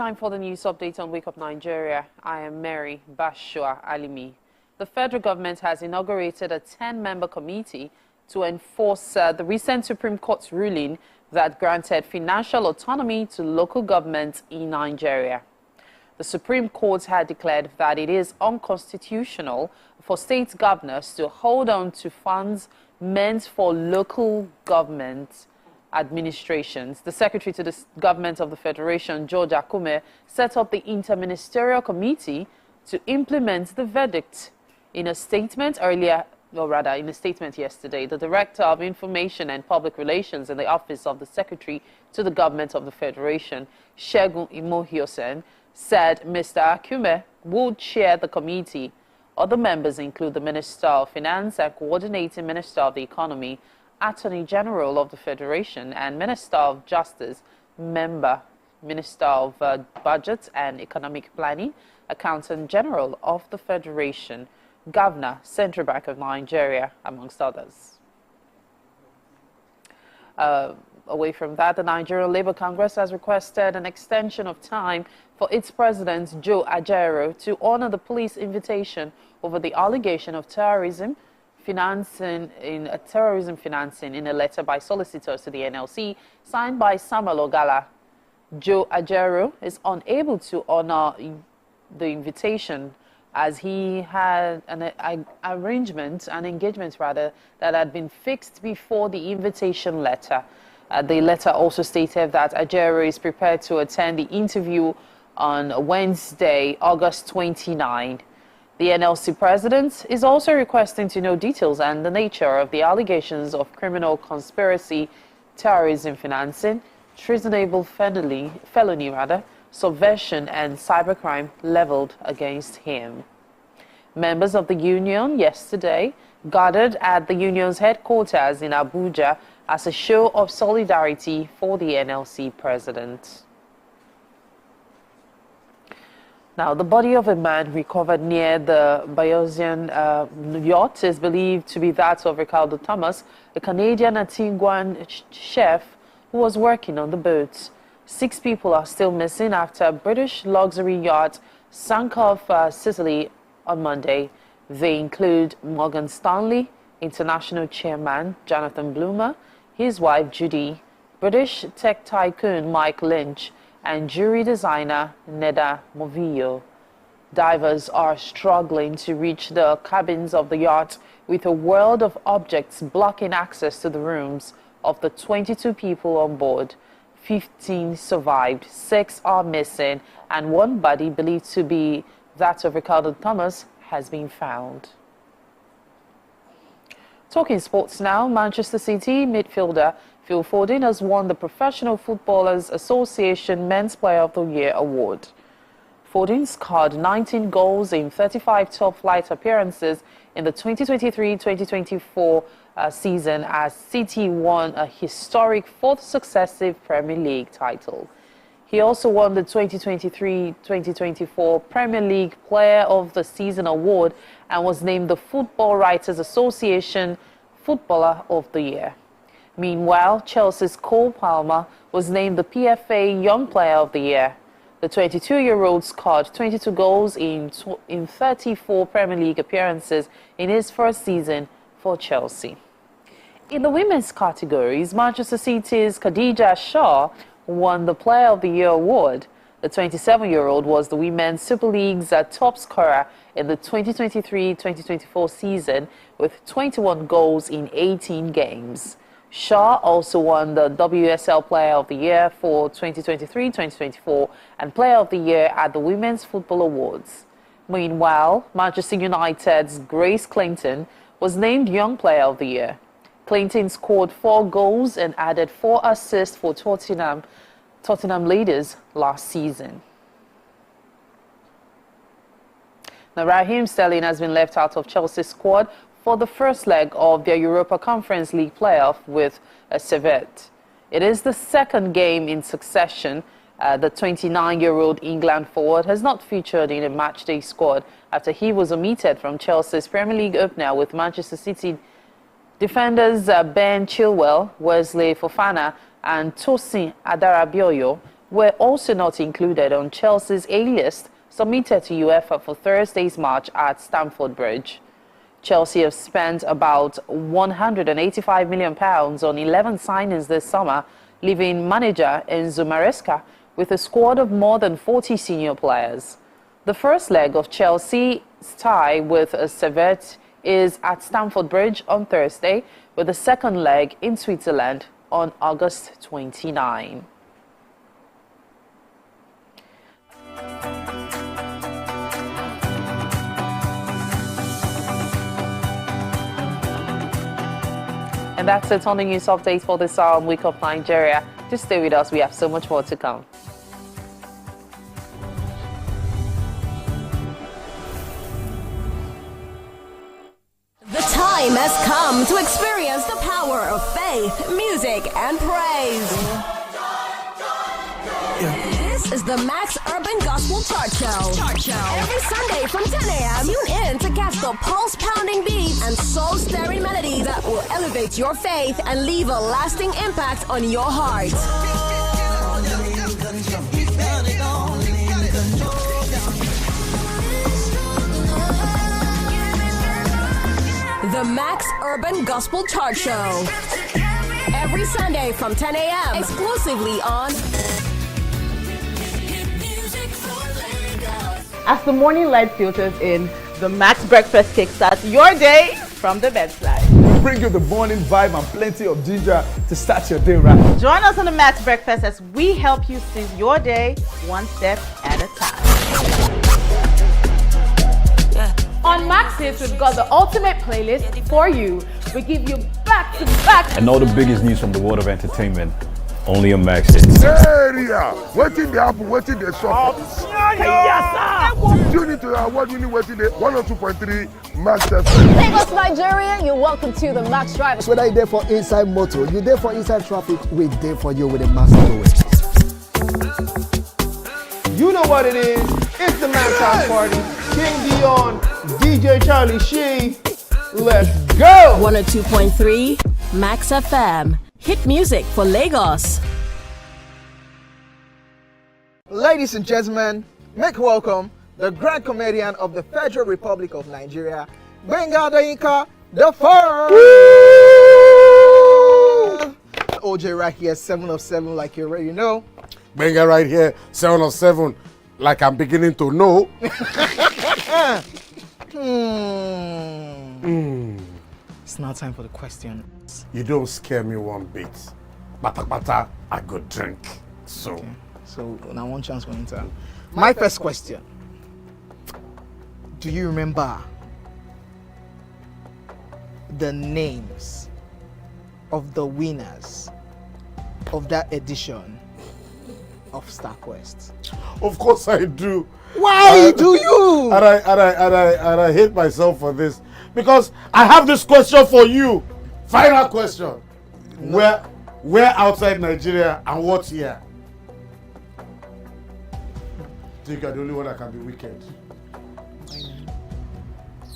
Time for the news update on Wake Up Nigeria. I am Mary Bashua Alimi. The federal government has inaugurated a 10-member committee to enforce the recent Supreme Court's ruling that granted financial autonomy to local governments in Nigeria. The Supreme Court had declared that it is unconstitutional for state governors to hold on to funds meant for local government administrations. The Secretary to the Government of the Federation, George Akume, set up the Interministerial Committee to implement the verdict. In a statement yesterday, the Director of Information and Public Relations in the Office of the Secretary to the Government of the Federation, Segun Imohiosen, said Mr. Akume would chair the committee. Other members include the Minister of Finance and Coordinating Minister of the Economy, Attorney General of the Federation, and Minister of Justice, Member, Minister of Budget and Economic Planning, Accountant General of the Federation, Governor, Central Bank of Nigeria, amongst others. Away from that, the Nigerian Labour Congress has requested an extension of time for its president, Joe Ajaero, to honor the police invitation over the allegation of terrorism financing in a letter by solicitors to the NLC signed by Samuel Ogala. Joe Ajaero is unable to honor the invitation as he had an engagement that had been fixed before the invitation letter. The letter also stated that Ajaero is prepared to attend the interview on Wednesday, August 29. The NLC president is also requesting to know details and the nature of the allegations of criminal conspiracy, terrorism financing, treasonable felony, subversion and cybercrime leveled against him. Members of the union yesterday gathered at the union's headquarters in Abuja as a show of solidarity for the NLC president. Now, the body of a man recovered near the Bayesian yacht is believed to be that of Ricardo Thomas, a Canadian Antiguan chef who was working on the boat. 6 people are still missing after a British luxury yacht sank off Sicily on Monday. They include Morgan Stanley International Chairman Jonathan Bloomer, his wife Judy, British tech tycoon Mike Lynch, and jewelry designer Neda Movillo. Divers are struggling to reach the cabins of the yacht with a world of objects blocking access to the rooms of the 22 people on board. 15 survived, 6 are missing, and one body believed to be that of Ricardo Thomas has been found. Talking sports now, Manchester City midfielder Phil Foden has won the Professional Footballers Association Men's Player of the Year award. Foden scored 19 goals in 35 top-flight appearances in the 2023-2024 season as City won a historic 4th successive Premier League title. He also won the 2023-2024 Premier League Player of the Season award and was named the Football Writers Association Footballer of the Year. Meanwhile, Chelsea's Cole Palmer was named the PFA Young Player of the Year. The 22-year-old scored 22 goals in 34 Premier League appearances in his first season for Chelsea. In the women's categories, Manchester City's Khadija Shaw won the Player of the Year award. The 27-year-old was the Women's Super League's top scorer in the 2023-2024 season with 21 goals in 18 games. Shaw also won the WSL Player of the Year for 2023-2024 and Player of the Year at the Women's Football Awards. Meanwhile, Manchester United's Grace Clinton was named Young Player of the Year. Clinton scored 4 goals and added 4 assists for Tottenham leaders last season. Now, Raheem Sterling has been left out of Chelsea's squad for the first leg of their Europa Conference League playoff with Servette. It is the second game in succession. The 29-year-old England forward has not featured in a matchday squad after he was omitted from Chelsea's Premier League opener with Manchester City defenders Ben Chilwell, Wesley Fofana and Tosin Adarabioyo were also not included on Chelsea's A-list submitted to UEFA for Thursday's match at Stamford Bridge. Chelsea have spent about £185 million on 11 signings this summer, leaving manager Enzo Maresca with a squad of more than 40 senior players. The first leg of Chelsea's tie with Servette is at Stamford Bridge on Thursday, with the second leg in Switzerland on August 29. And that's it on the news update for this hour on Wake Up Nigeria. Just stay with us, we have so much more to come. The time has come to experience the power of faith, music, and praise. This is the Max Urban Gospel Chart Show. Every Sunday from 10 a.m., tune in to catch the pulse-pounding beats and soul-stirring melodies that will elevate your faith and leave a lasting impact on your heart. The Max Urban Gospel Chart Show. Every Sunday from 10 a.m. exclusively on As the morning light filters in, the Max Breakfast kickstarts your day from the bedside. We bring you the morning vibe and plenty of ginger to start your day right. Join us on the Max Breakfast as we help you seize your day one step at a time. On Max Hits, we've got the ultimate playlist for you. We give you back-to-back. And all the biggest news from the world of entertainment, only on Max Hits. Area, waiting the apple, waiting the shop. You need to award-winning waiting the 102.3 Max FM. Lagos, Nigeria, you're welcome to the Max Drive. Whether you're there for inside motor, you're there for inside traffic, we're there for you with a Max Doing. You know what it is. It's the Max House Party. King Dion, DJ Charlie Shee. Let's go! 102.3 Max FM. Hit music for Lagos. Ladies and gentlemen, make welcome the grand comedian of the Federal Republic of Nigeria, Benga Dainka the First. OJ right here, 7 of 7, like you already know. Benga right here, 7 of 7, like I'm beginning to know. It's now time for the question. You don't scare me one bit. Bata bata, I go drink. So, Okay. So now one chance for Inter. My first question. Do you remember the names of the winners of that edition of StarQuest? of course I do. Why do you? And I hate myself for this because I have this question for you. Final question. No. Where outside Nigeria and what year? I think you're the only one that can be wicked.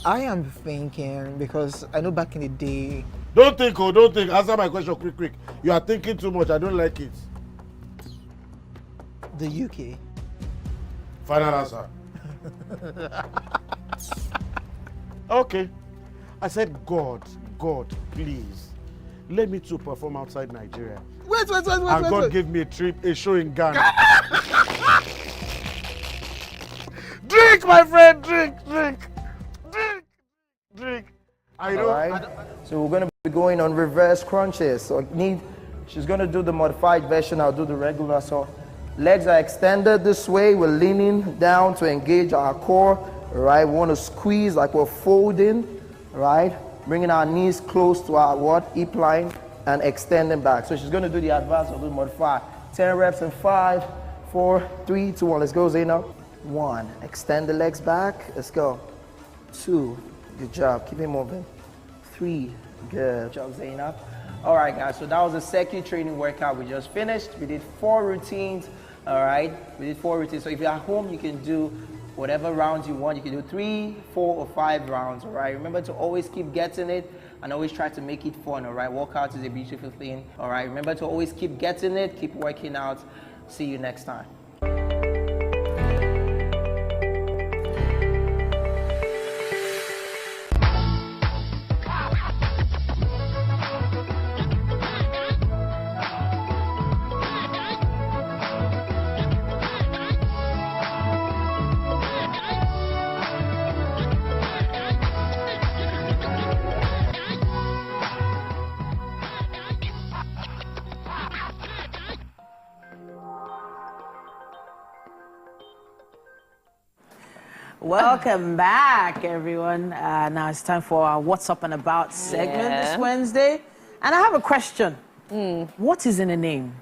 I am thinking because I know back in the day. Don't think. Answer my question quick. You are thinking too much. I don't like it. The UK. Final answer. Okay. I said, God, please, let me to perform outside Nigeria. Wait. And God gave me a show in Ghana. Drink, my friend, drink. I know. Alright, so we're going to be going on reverse crunches. So she's going to do the modified version, I'll do the regular. So legs are extended this way, we're leaning down to engage our core. Alright, we want to squeeze like we're folding. Alright, bringing our knees close to our hip line and extending back. So she's going to do the advanced, I'll do the modified. 10 reps in 5, 4, 3, 2, 1. Let's go, Zainab. 1, extend the legs back. Let's go. 2, good job. Keep it moving. 3, good job, Zainab. All right, guys. So that was the second training workout we just finished. We did 4 routines. All right, we did 4 routines. So if you're at home, you can do whatever rounds you want. You can do 3, 4, or 5 rounds. All right. Remember to always keep getting it and always try to make it fun. All right. Workout is a beautiful thing. All right. Remember to always keep getting it. Keep working out. See you next time. Welcome back, everyone. Now it's time for our What's Up and About segment this Wednesday. And I have a question. What is in a name?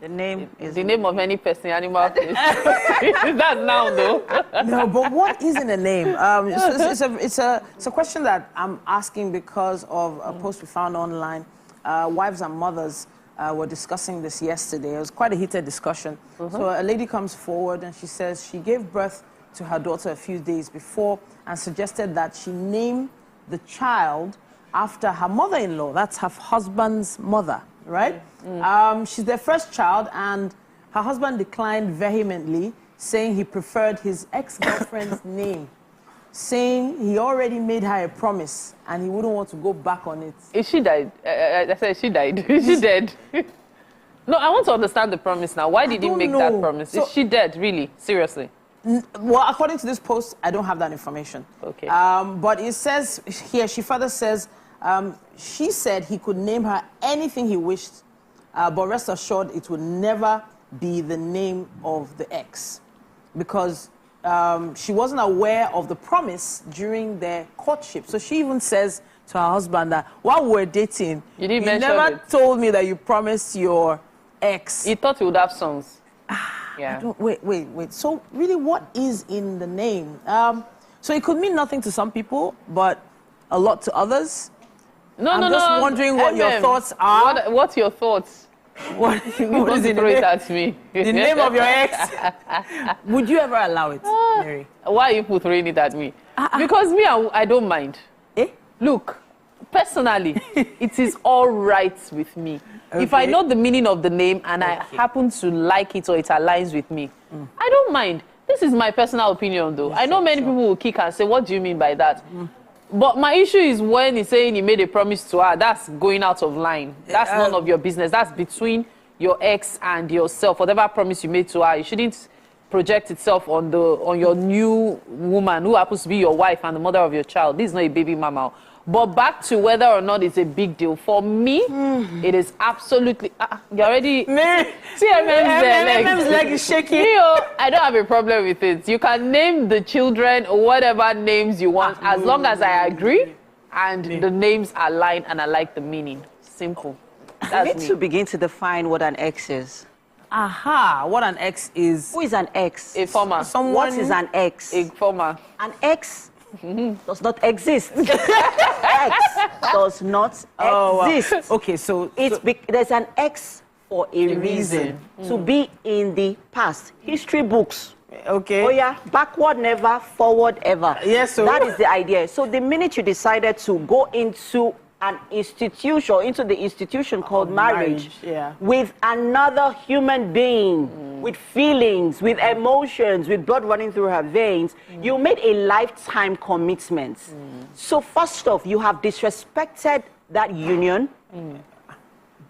The name is the name of any person, animal, fish. That's now, though. No, but what is in a name? It's a question that I'm asking because of a post we found online. Wives and mothers were discussing this yesterday. It was quite a heated discussion. So a lady comes forward and she says she gave birth to her daughter a few days before and suggested that she name the child after her mother-in-law. That's her husband's mother, right? She's their first child, and her husband declined vehemently, saying he preferred his ex-girlfriend's name, saying he already made her a promise and he wouldn't want to go back on it. Is she died? I said she died. Is she dead? No, I want to understand the promise now. Why did he make that promise? So, is she dead, really? Seriously? Well, according to this post, I don't have that information. Okay. But it says here, she further says, she said he could name her anything he wished, but rest assured it would never be the name of the ex, because she wasn't aware of the promise during their courtship. So she even says to her husband that while we were dating, you never told me that you promised your ex. He thought he would have sons. Yeah. Wait. So really, what is in the name? So it could mean nothing to some people, but a lot to others. I'm just wondering what your thoughts are. What's your thoughts? What is it? Throw it at me. The name of your ex. Would you ever allow it, Mary? Why are you throwing it at me? Because me, I don't mind. Look, personally, it is all right with me. Okay. If I know the meaning of the name and I happen to like it or it aligns with me, I don't mind. This is my personal opinion, though. I know many people will kick and say, what do you mean by that? But my issue is when he's saying he made a promise to her, that's going out of line. That's none of your business. That's between your ex and yourself. Whatever promise you made to her, you shouldn't project itself on your new woman who happens to be your wife and the mother of your child. This is not a baby mama. But back to whether or not it's a big deal. For me, it is absolutely... you already... See MM's leg is shaking. I don't have a problem with it. You can name the children whatever names you want, as long as I agree and the names align and I like the meaning. Simple. That's me. To begin to define what an ex is. What an ex is... Who is an ex? A former. What is an ex? A former. An ex... does not exist. X does not exist. Wow. Okay, so there's an X for a reason. To be in the past. History books. Okay. Oh yeah, backward never, forward ever. Yes, so that is the idea. So the minute you decided to go into an institution, into the institution called marriage, with another human being, with feelings, with emotions, with blood running through her veins, you made a lifetime commitment. So first off, you have disrespected that union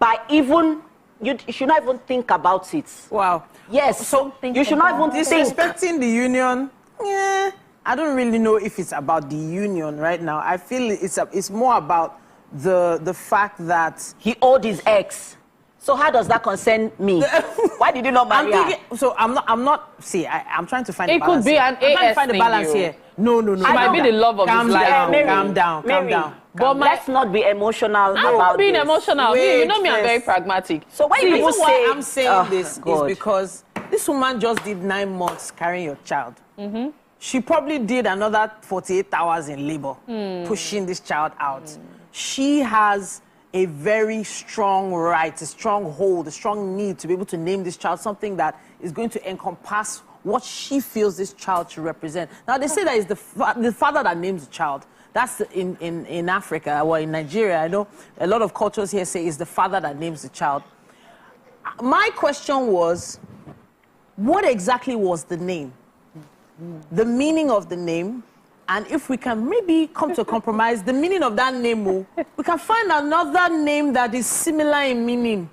by even, you should not even think about it. Wow. Yes, so you should not even think. Disrespecting the union, I don't really know if it's about the union right now. I feel it's more about the fact that he owed his ex. So how does that concern me? Why did you not marry her? So I'm not. See, I'm trying to find. It could be an AS thing. I'm trying to find the balance here. No. It might be the love of his life. Calm down. But let's not be emotional about this. I'm not being emotional. You know me, I'm very pragmatic. So when people say, why I'm saying this is because this woman just did 9 months carrying your child. She probably did another 48 hours in labor, pushing this child out. She has a very strong right, a strong hold, a strong need to be able to name this child something that is going to encompass what she feels this child should represent. Now, they say that it's the father that names the child. That's in Africa or in Nigeria. I know a lot of cultures here say it's the father that names the child. my question was, what exactly was the name? The meaning of the name, and if we can maybe come to a compromise, the meaning of that name, we can find another name that is similar in meaning.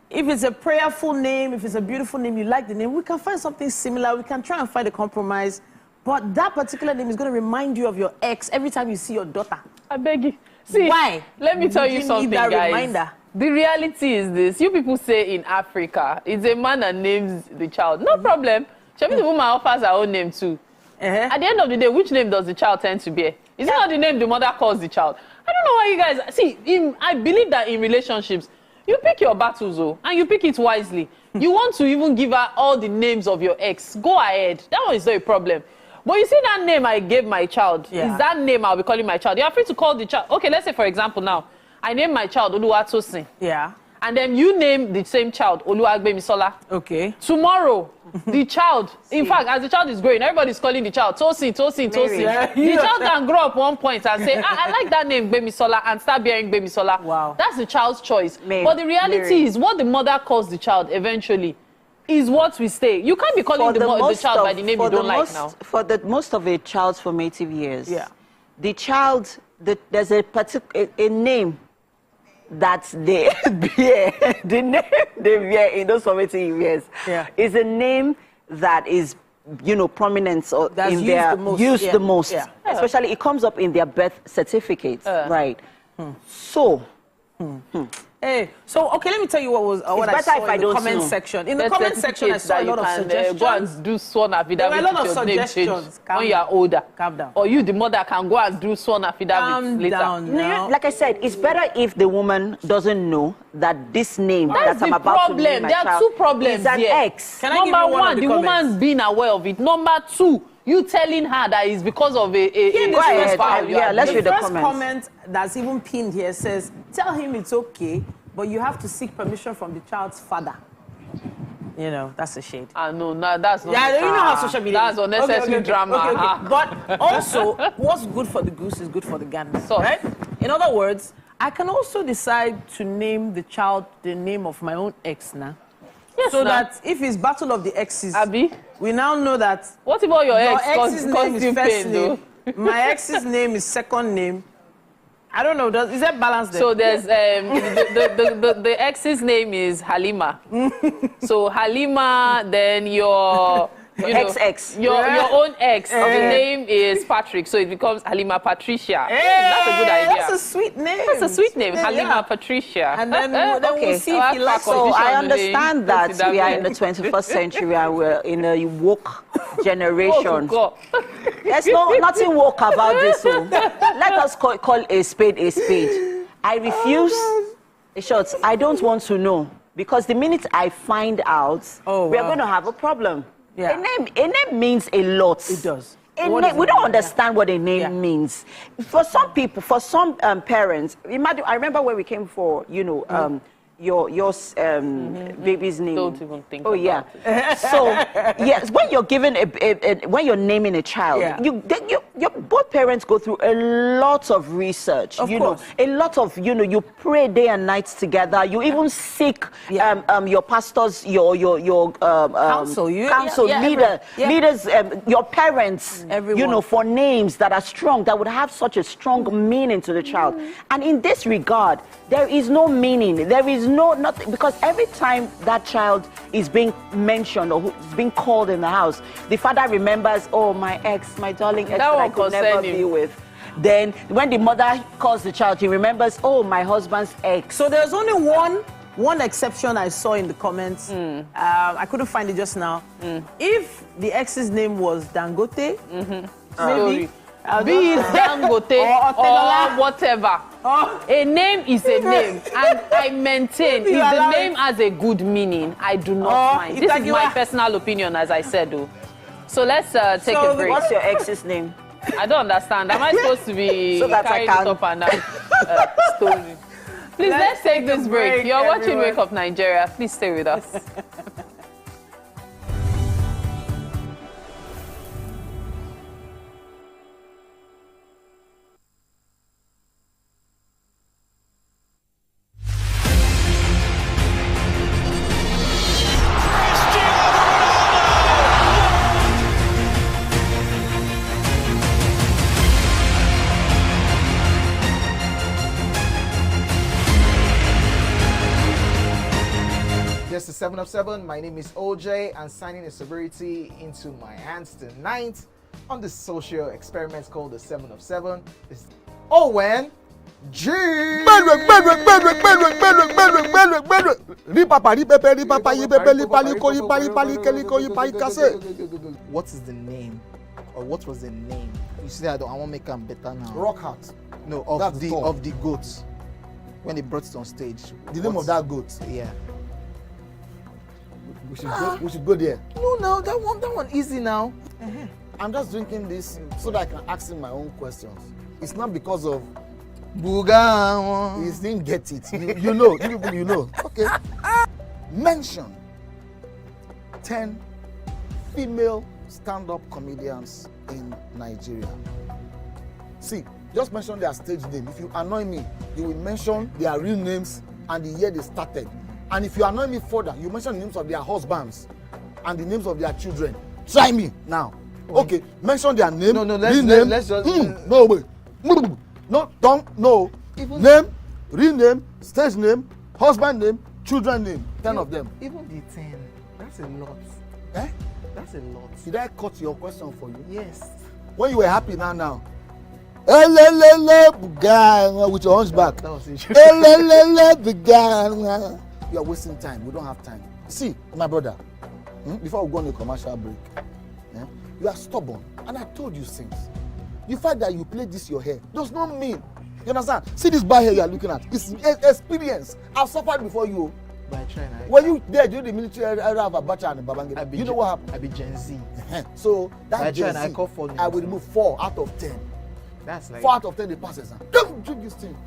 If it's a prayerful name, if it's a beautiful name, you like the name, we can find something similar. We can try and find a compromise. But that particular name is going to remind you of your ex every time you see your daughter. I beg you. See, why? Let me tell you something, need that guys. Reminder? The reality is this. You people say in Africa, it's a man that names the child. No problem. Shabi the woman offers her own name too. At the end of the day, which name does the child tend to bear? Is it not the name the mother calls the child? I don't know why you guys... See, I believe that in relationships, you pick your battles, and you pick it wisely. You want to even give her all the names of your ex. Go ahead. That one is not a problem. But you see that name I gave my child, is that name I'll be calling my child. You're free to call the child. Okay, let's say, for example, now, I name my child Oluwatosin. Yeah. And then you name the same child Oluwagbemisola. Okay. Tomorrow, the child, in fact, as the child is growing, everybody's calling the child Tosin. Yeah. The child can grow up one point and say, I like that name Gbemisola, and start bearing Gbemisola. Wow. That's the child's choice. But the reality is, what the mother calls the child eventually is what we stay. You can't be calling the child by the name you don't like now. For the most of a child's formative years, the child, there's a particular a name that they bear. The name they bear in those formative years is a name that is, prominent or that's in their used the most. Especially, it comes up in their birth certificates, right? So. Hey, so okay, let me tell you what I saw in the comment section. In the comment section, I saw a lot of suggestions. Go and do sworn affidavit. There were a lot of suggestions when you are older. Calm down. Or you, the mother, can go and do sworn affidavit later. Calm down. Like I said, it's better if the woman doesn't know that this name that I'm about to name my child. There are two problems is an here. ex. Number one, the woman being aware of it. Number two, you telling her that it's because of let's read the comments. The first comment that's even pinned here says, tell him it's okay, but you have to seek permission from the child's father. That's a shade. No, that's not. Yeah, you know how social media That's unnecessary drama. Okay. But also, what's good for the goose is good for the gander. So, right? In other words, I can also decide to name the child the name of my own ex now. Yes, so that if it's battle of the exes, Abby, we now know that. What about your ex's name is first name, though? my ex's name is second name. I don't know. Is that balanced there? So there's the ex's name is Halima. So Halima, then your ex. Your own ex. The name is Patrick, so it becomes Halima Patricia. That's a good idea. That's a sweet name. That's a sweet name, Halima Patricia. And then we'll see if he likes. So I understand that we are in the 21st century and we're in a woke generation. There's nothing woke about this. So let us call a spade a spade. I refuse. Short. I don't want to know, because the minute I find out, we are going to have a problem. Yeah. A name means a lot. It does. We don't understand what a name means. For some people, for some parents, imagine. I remember when we came for, your baby's name. Don't even think about it. So yes, when you're given when you're naming a child, you both parents go through a lot of research. Of course. A lot of you pray day and night together. You even seek your pastors, your counsel, leaders, your parents, everyone. For names that are strong, that would have such a strong meaning to the child. And in this regard, there is no meaning. There is nothing, because every time that child is being mentioned or is being called in the house, the father remembers, my ex, my darling ex that I could never be with. Then when the mother calls the child, he remembers, my husband's ex. So there's only one exception I saw in the comments. I couldn't find it just now. If the ex's name was Dangote, maybe. Be it Dangote or whatever. A name is a name, and I maintain if the name has a good meaning, I do not mind. This is my personal opinion, as I said, though. So let's take a break. What's your ex's name? I don't understand. Am I supposed to be so that carrying it up and down story? Please, let's take this break. You're watching Wake Up Nigeria. Please stay with us. 7 of 7. My name is OJ, and signing a sobriety into my hands tonight on this social experiment called the 7 of 7 is Owen G. What is the name, or what was the name? You see, I won't make them better now. Rock Heart. No, of the goats when they brought it on stage. The name of that goat. Yeah. We should go there. No, that one easy now. I'm just drinking this so that I can ask him my own questions. It's not because of Buga. he didn't get it. You know, you know. Okay. Mention 10 female stand-up comedians in Nigeria. See, just mention their stage name. If you annoy me, you will mention their real names and the year they started. And if you annoy me further, you mention the names of their husbands and the names of their children. Try me now. Okay, mention their name. No, let's just. No, wait. No, don't. No. Name, real name, stage name, husband name, children name. 10 of them. Even the 10. That's a lot. Eh? That's a lot. Did I cut your question for you? Yes. When you were happy now. Buga with your hunchback. That was it. Buga. You are wasting time. We don't have time. See, my brother, before we go on a commercial break, you are stubborn. And I told you since. The fact that you play this your hair does not mean. You understand? See this bad hair you are looking at. It's experience. I've suffered before you. But I try now. When you there during the military era of Abacha and Babangida, you know what happened? I be Gen Z. So that Gen Z, I will remove 4 out of 10. That's like 4 out of 10 they pass exam. Don't drink this thing.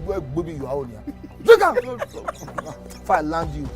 Well, baby, you are on here. Drink am. If I land you.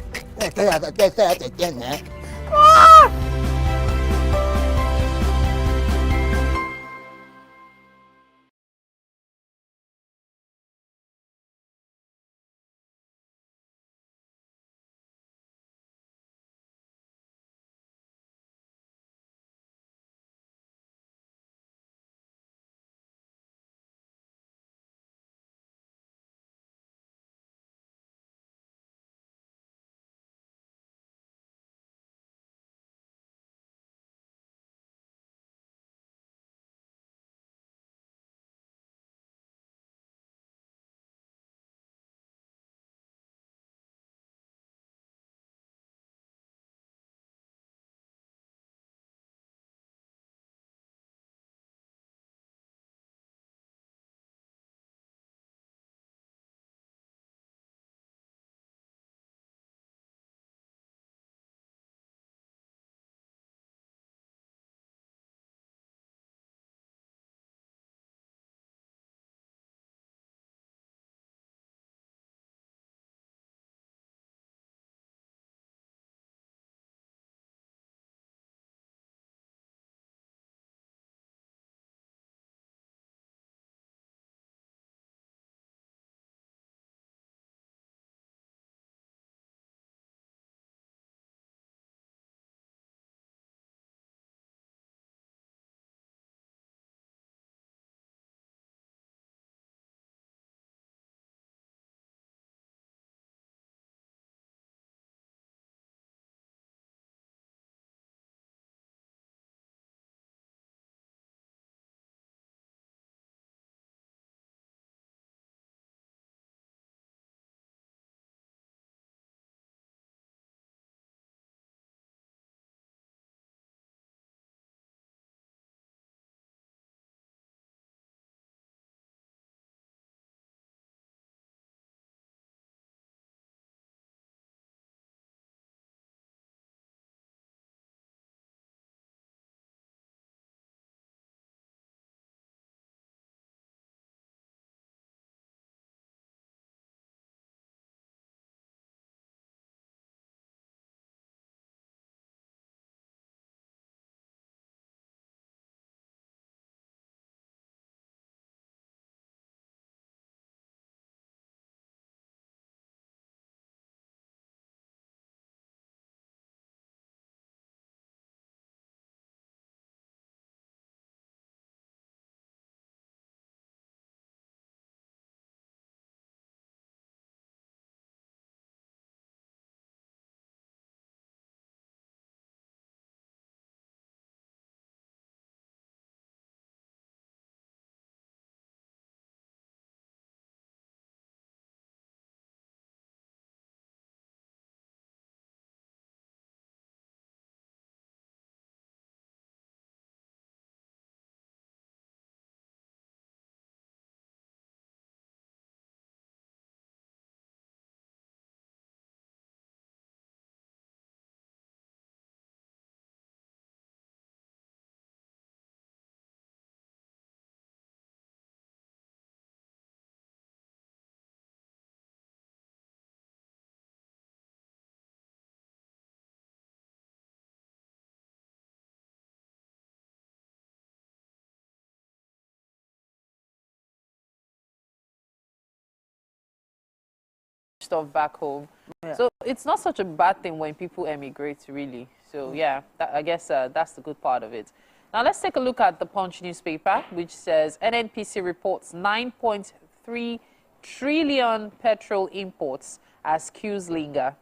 stuff back home. Yeah. So it's not such a bad thing when people emigrate, really. So yeah, I guess that's the good part of it. Now let's take a look at the Punch newspaper, which says NNPC reports 9.3 trillion petrol imports as queues linger.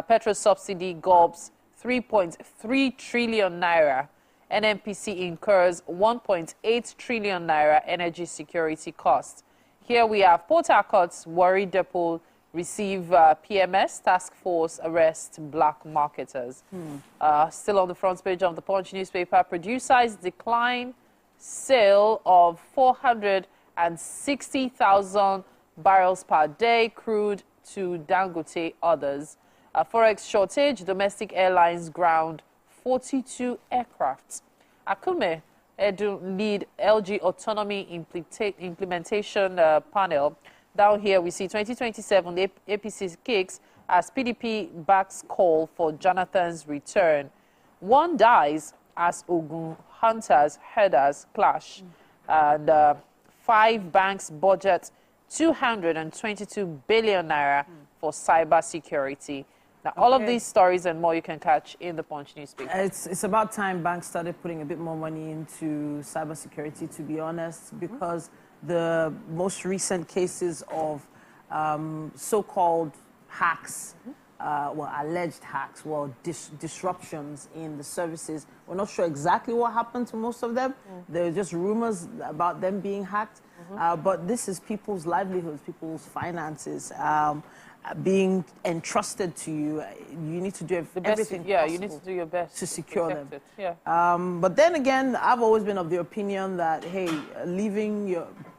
Petrol subsidy gobs 3.3 trillion naira. NNPC incurs 1.8 trillion naira energy security cost. Here we have Port Harcourt's Warri Depot receive PMS task force arrest black marketers. Still on the front page of the Punch newspaper, producers decline sale of 460,000 barrels per day crude to Dangote others. Forex shortage, domestic airlines ground 42 aircrafts. Akume Edu lead LG autonomy implementation panel. Down here we see 2027 the APC kicks as PDP backs call for Jonathan's return. One dies as Ogun hunters herders clash. And 5 banks budget 222 billion naira for cyber security. Now, all of these stories and more you can catch in the Punch newspaper. It's about time banks started putting a bit more money into cybersecurity, to be honest, because the most recent cases of so-called hacks, well, alleged hacks, well, disruptions in the services. We're not sure exactly what happened to most of them. There are just rumors about them being hacked. But this is people's livelihoods, people's finances. Being entrusted to you, you need to do everything possible. You need to do your best to secure them. But then again, I've always been of the opinion that, hey, leaving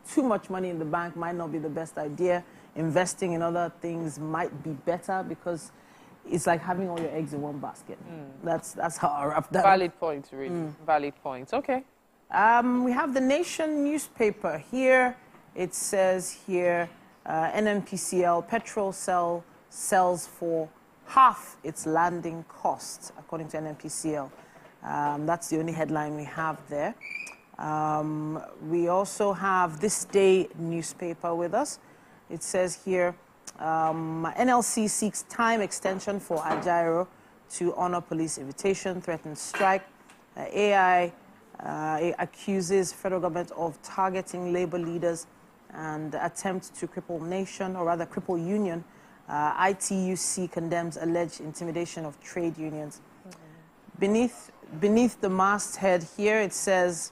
too much money in the bank might not be the best idea. Investing in other things might be better because it's like having all your eggs in one basket. That's how I wrap that up. Valid point, really. Valid point. Okay. We have the Nation newspaper here. It says here, NNPCL petrol sells for half its landing cost, according to NNPCL. That's the only headline we have there. We also have This Day newspaper with us. It says here, NLC seeks time extension for Ajaero to honor police invitation, threatens strike. AI accuses federal government of targeting labor leaders and attempt to cripple nation, or rather cripple union. ITUC condemns alleged intimidation of trade unions. Beneath the masthead here, it says,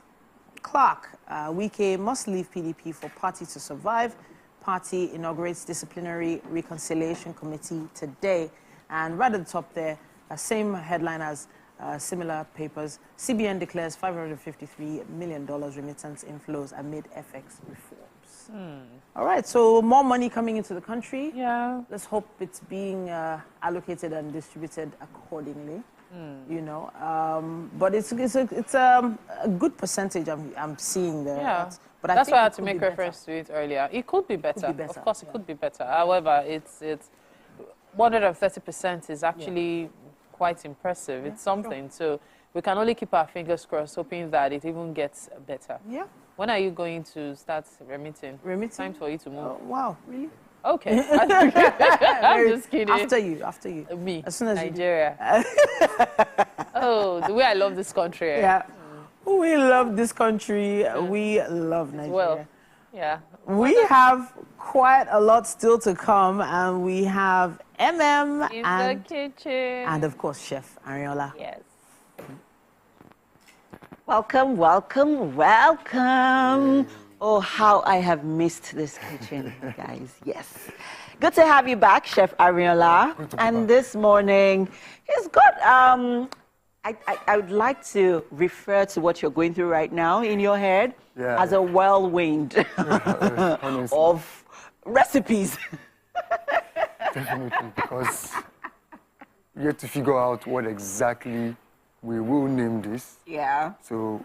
Clark, Wike must leave PDP for party to survive. Party inaugurates disciplinary reconciliation committee today. And right at the top there, same headline as similar papers. CBN declares $553 million remittance inflows amid FX reforms. All right, so more money coming into the country. Yeah. Let's hope it's being allocated and distributed accordingly. You know, but it's a good percentage I'm seeing there. Yeah. But that's why I had to make reference to it earlier. It could be better. Of course, it could be better. However, it's 130% is actually quite impressive. It's something. So we can only keep our fingers crossed, hoping that it even gets better. Yeah. When are you going to start remitting? Remitting? Time for you to move. Wow, really? Okay. I'm just kidding. After you. Me. As soon as Nigeria. Oh, the way I love this country. Yeah. We love this country. We love Nigeria. Well, yeah. We have quite a lot still to come, and we have MM in and the kitchen. And of course, Chef Ariola. Yes. Welcome, welcome, welcome. Oh, how I have missed this kitchen, guys. Yes. Good to have you back, Chef Ariola. And this morning, he's got, I would like to refer to what you're going through right now in your head as a whirlwind of recipes. Definitely, because we have to figure out what exactly we will name this. Yeah. So,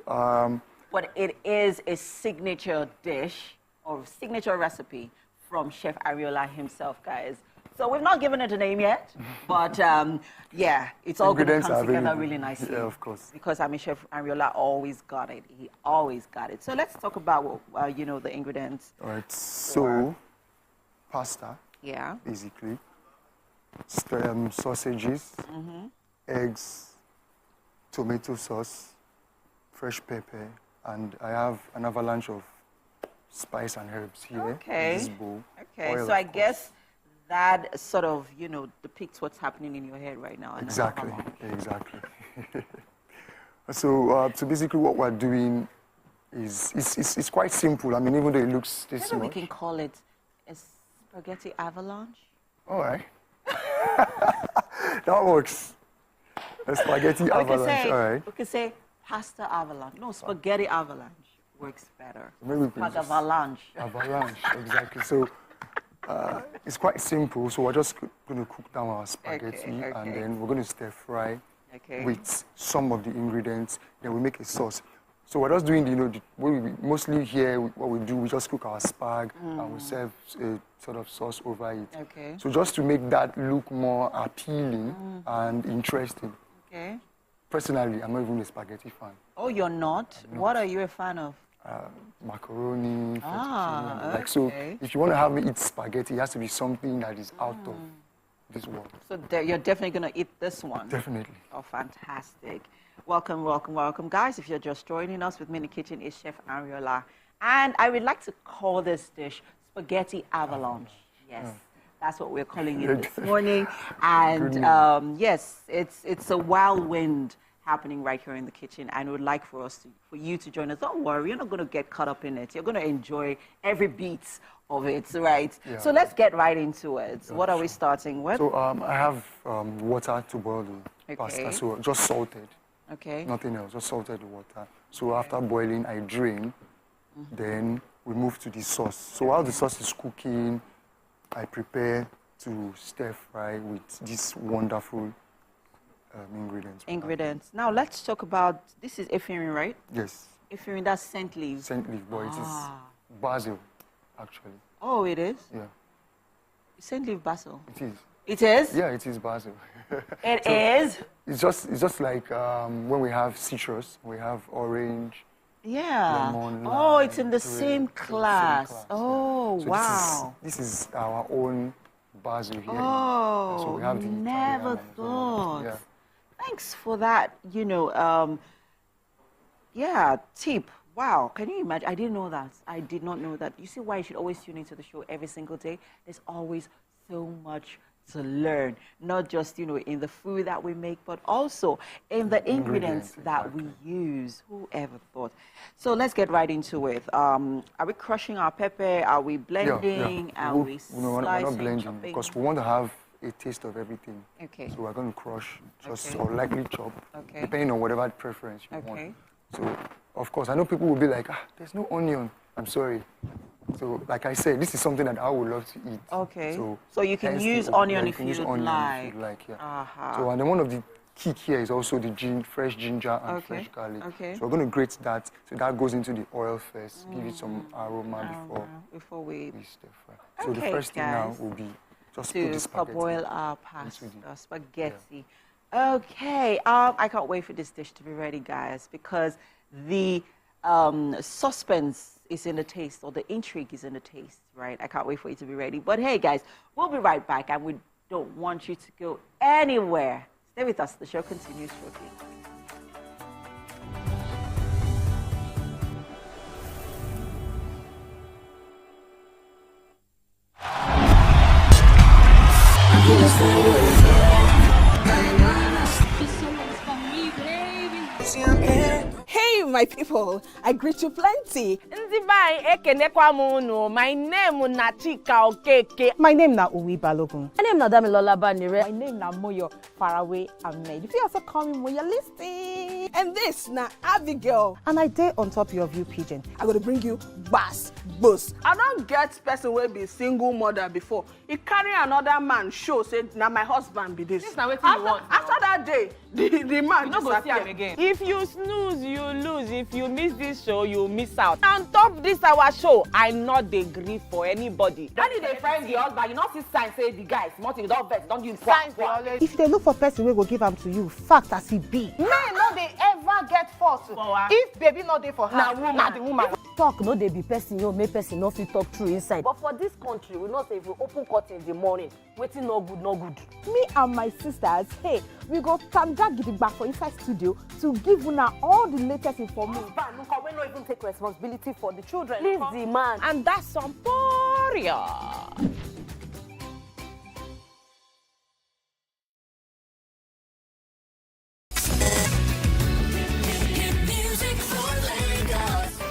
but it is a signature dish or signature recipe from Chef Ariola himself, guys. So we've not given it a name yet, but yeah, it's all going to come together really nicely. Yeah, of course. Because I mean, Chef Ariola always got it. He always got it. So let's talk about, you know, the ingredients. All right. So, pasta. Yeah. Basically. Sausages, eggs, tomato sauce, fresh pepper, and I have an avalanche of spice and herbs here in this bowl. Okay, Oil, so I of course. guess that sort of, depicts what's happening in your head right now. Exactly. So basically what we're doing is it's quite simple. I mean, even though it looks this Maybe we much. can call it a spaghetti avalanche. All right. That works. A spaghetti avalanche, all right. We could say pasta avalanche. No, spaghetti avalanche works better. Maybe we can just- avalanche. Avalanche, exactly. So it's quite simple. So we're just going to cook down our spaghetti and then we're going to stir fry with some of the ingredients. Then we make a sauce. So we're just doing, mostly here, what we do, we just cook our spag and we serve a sort of sauce over it. Okay. So just to make that look more appealing and interesting. Okay. Personally, I'm not even a spaghetti fan. Oh, you're not? What are you a fan of? Macaroni, Ah, like so. okay. If you want to have me eat spaghetti, it has to be something that is out of this world. So you're definitely going to eat this one? Definitely. Oh, fantastic. Welcome, welcome, welcome. Guys, if you're just joining us, with me in the kitchen is Chef Ariola. And I would like to call this dish spaghetti avalanche. Yes, that's what we're calling it this morning. And yes, it's a wild wind happening right here in the kitchen, and would like for you to join us. Don't worry, you're not going to get caught up in it. You're going to enjoy every beat of it, right? Yeah. So let's get right into it. What are we starting with? So I have water to boil the pasta, so just salted. Okay. Nothing else, just salted water. So after boiling, I drain. Then we move to the sauce. So while the sauce is cooking, I prepare to stir fry with these wonderful ingredients. Now let's talk about, this is efirin, right? Yes. Efirin, that's scent leaf. Scent leaf, but it is basil, actually. Oh, it is? Yeah. Scent leaf basil. It is. It is? Yeah, it is basil. It is? It's just like when we have citrus, we have orange. Yeah. Lemon, oh, lime, it's in the same class. Oh, So wow. This is our own basil here. Oh, so we have the never Italian thought. Yeah. Thanks for that, tip. Wow, can you imagine? I didn't know that. I did not know that. You see why you should always tune into the show every single day? There's always so much to learn, not just, in the food that we make, but also in the ingredients that we use. Who ever thought? So let's get right into it. Are we crushing our pepper? Are we blending? Yeah. Are we slicing? We're not blending chopping? because we want to have a taste of everything. Okay. So we're going to crush or lightly chop, depending on whatever preference you want. So, of course, I know people will be like, there's no onion. I'm sorry. So, like I said, this is something that I would love to eat. Okay. So you can use onion if you'd like. Yeah. So, and then one of the key here is also the fresh ginger and fresh garlic. Okay. So we're going to grate that. So that goes into the oil first. Give it some aroma before we stir fry. So the first thing now will be just put the spaghetti. Parboil our pasta, spaghetti. Yeah. Okay. I can't wait for this dish to be ready, guys, because the suspense is in the taste, or the intrigue is in the taste, right? I can't wait for it to be ready. But hey, guys, we'll be right back, and we don't want you to go anywhere. Stay with us. The show continues shortly. Hey, my people, I greet you plenty. My name na Chika Okeke. My name na Uwi Balogun. My name na Damilola Banire. My name na Moyo Faraway Ahmed. If you also call me Moyo, listen. And this na Abigail. And I dare on top your view pigeon. I'm going to bring you bass, boost. I don't get person will be single mother before. He carry another man show say now my husband be this. This na wetin you want. After that day, the man you no go see am again. If you snooze, you lose. If you miss this show, you miss out. On top this our show, I not dey gree for anybody. When you dey friend the husband, you not see sign say the guy small thing, you don't vex, don't use signs. If they look for person wey go give am to you, fact as he be. Men no dey ever get fault. If baby not dey for her, na the woman. talk, no, they be person, you make person no fit talk through inside. But for this country, we know say if we open court in the morning, waiting no good, no good. Me and my sisters, hey, we go tanda gidigba for inside studio to give una all the latest information. Husband, we not even take responsibility for the children. Leave the man. And that's some poria.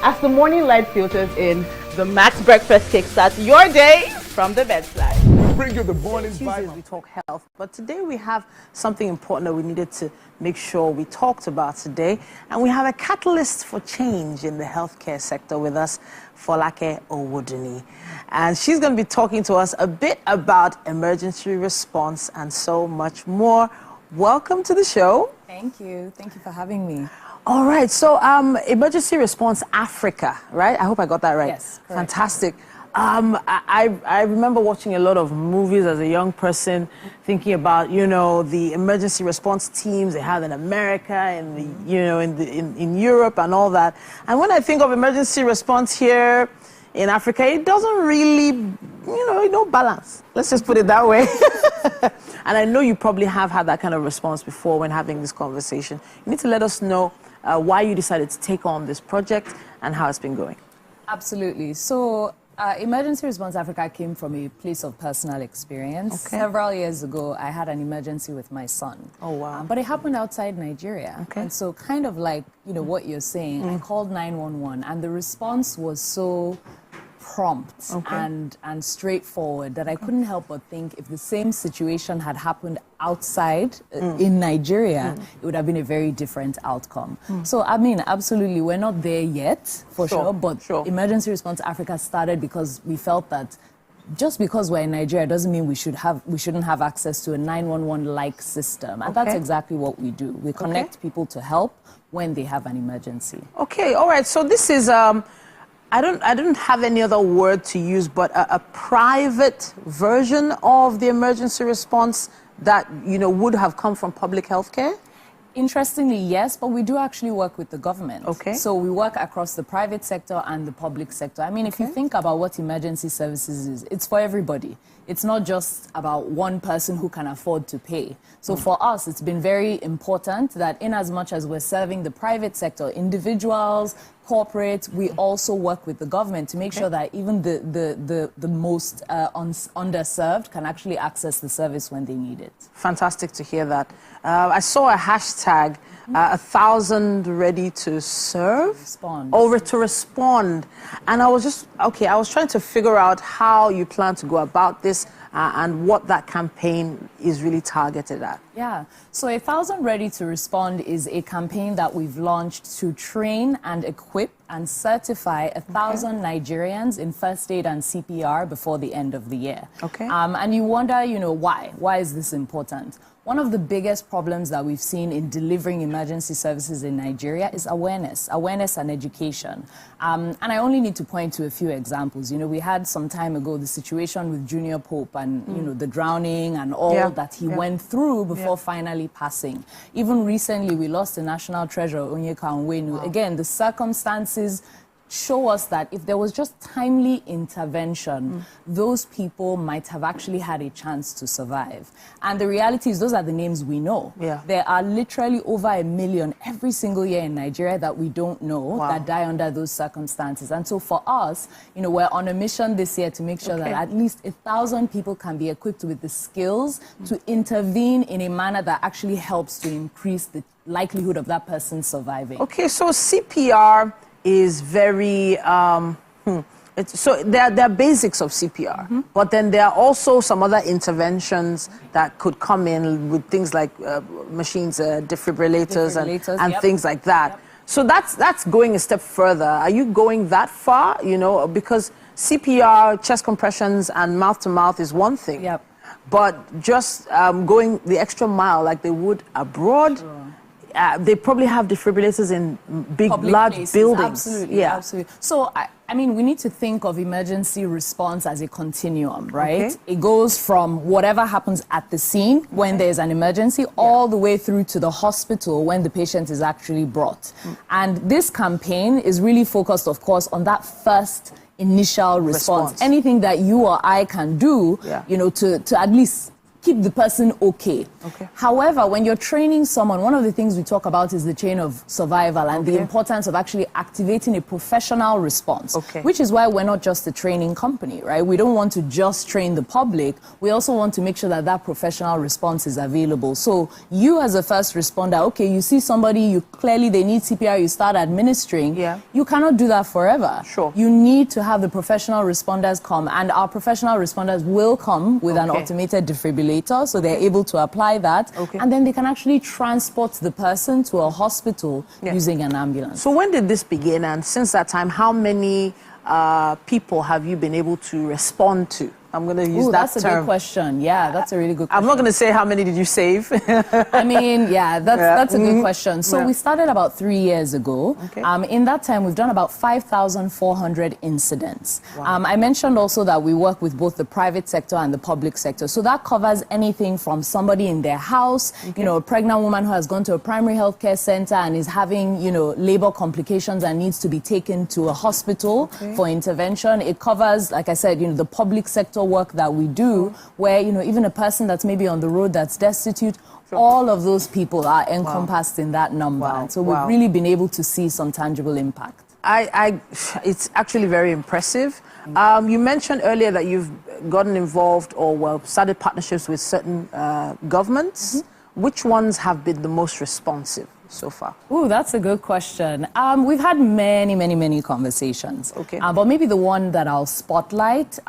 As the morning light filters in, the Max Breakfast kickstarts your day from the bedside. Bring you the morning Tuesdays we talk health, but today we have something important that we needed to make sure we talked about today, and we have a catalyst for change in the healthcare sector with us, Folake Owoduni. And she's going to be talking to us a bit about emergency response and so much more. Welcome to the show. Thank you. Thank you for having me. All right, so Emergency Response Africa, right? I hope I got that right. Yes, correct. Fantastic. I remember watching a lot of movies as a young person, thinking about, you know, the emergency response teams they have in America and the, you know, in Europe and all that. And when I think of emergency response here in Africa, it doesn't really, you know, no balance. Let's just put it that way. And I know you probably have had that kind of response before when having this conversation. You need to let us know why you decided to take on this project and how it's been going. Absolutely. So Emergency Response Africa came from a place of personal experience. Okay. Several years ago, I had an emergency with my son. Oh, wow. But it happened outside Nigeria. Okay. And so kind of like, you know, what you're saying, I called 911 and the response was so prompt and straightforward that I couldn't help but think if the same situation had happened outside in Nigeria, it would have been a very different outcome. So, I mean, absolutely, we're not there yet, for sure, but Emergency Response Africa started because we felt that just because we're in Nigeria doesn't mean we shouldn't have access to a 911-like system. And that's exactly what we do. We connect people to help when they have an emergency. Okay, all right, so this is... I don't have any other word to use, but a private version of the emergency response that, you know, would have come from public health care? Interestingly, yes, but we do actually work with the government. Okay. So we work across the private sector and the public sector. I mean, if you think about what emergency services is, it's for everybody. It's not just about one person who can afford to pay. So for us, it's been very important that in as much as we're serving the private sector, individuals, corporates, we also work with the government to make sure that even the most underserved can actually access the service when they need it. Fantastic to hear that. I saw a hashtag, 1,000 ready to serve? Respond. Or to respond. And I was just, I was trying to figure out how you plan to go about this and what that campaign is really targeted at. Yeah, so 1,000 Ready to Respond is a campaign that we've launched to train and equip and certify 1,000 Nigerians in first aid and CPR before the end of the year. Okay. And you wonder, you know, why? Why is this important? One of the biggest problems that we've seen in delivering emergency services in Nigeria is awareness and education. And I only need to point to a few examples. You know, we had some time ago the situation with Junior Pope and, you know, the drowning and all that he went through before finally passing. Even recently, we lost the national treasure, Onyeka Onwenu. Again, the circumstances show us that if there was just timely intervention, those people might have actually had a chance to survive. And the reality is those are the names we know. There are literally over 1 million every single year in Nigeria that we don't know that die under those circumstances. And so for us, you know, we're on a mission this year to make sure that at least 1,000 people can be equipped with the skills to intervene in a manner that actually helps to increase the likelihood of that person surviving. Okay, so CPR is very, so there are basics of CPR, but then there are also some other interventions that could come in with things like machines, defibrillators and things like that. So that's going a step further. Are you going that far? You know, because CPR, chest compressions and mouth-to-mouth is one thing, but just going the extra mile like they would abroad, they probably have defibrillators in big, Public large places. buildings. Absolutely, absolutely. So, I mean, we need to think of emergency response as a continuum, right? Okay. It goes from whatever happens at the scene when there's an emergency all the way through to the hospital when the patient is actually brought. And this campaign is really focused, of course, on that first initial response. Anything that you or I can do, you know, to at least keep the person okay. However, when you're training someone, one of the things we talk about is the chain of survival and the importance of actually activating a professional response, which is why we're not just a training company, right? We don't want to just train the public. We also want to make sure that that professional response is available. So you as a first responder, okay, you see somebody, you clearly they need CPR, you start administering. You cannot do that forever. You need to have the professional responders come, and our professional responders will come with an automated defibrillator. So they're able to apply that, and then they can actually transport the person to a hospital using an ambulance. So when did this begin, and since that time, how many people have you been able to respond to? I'm going to use that that's term. a good question. Yeah, that's a really good question. I'm not going to say how many did you save. I mean, that's a good question. So we started about 3 years ago. In that time, we've done about 5,400 incidents. I mentioned also that we work with both the private sector and the public sector. So that covers anything from somebody in their house, you know, a pregnant woman who has gone to a primary health care center and is having, you know, labor complications and needs to be taken to a hospital for intervention. It covers, like I said, you know, the public sector work that we do, where, you know, even a person that's maybe on the road that's destitute, all of those people are encompassed in that number. And so we've really been able to see some tangible impact. It's actually very impressive. You mentioned earlier that you've gotten involved or started partnerships with certain governments. Which ones have been the most responsive so far? Ooh, that's a good question. We've had many conversations. But maybe the one that I'll spotlight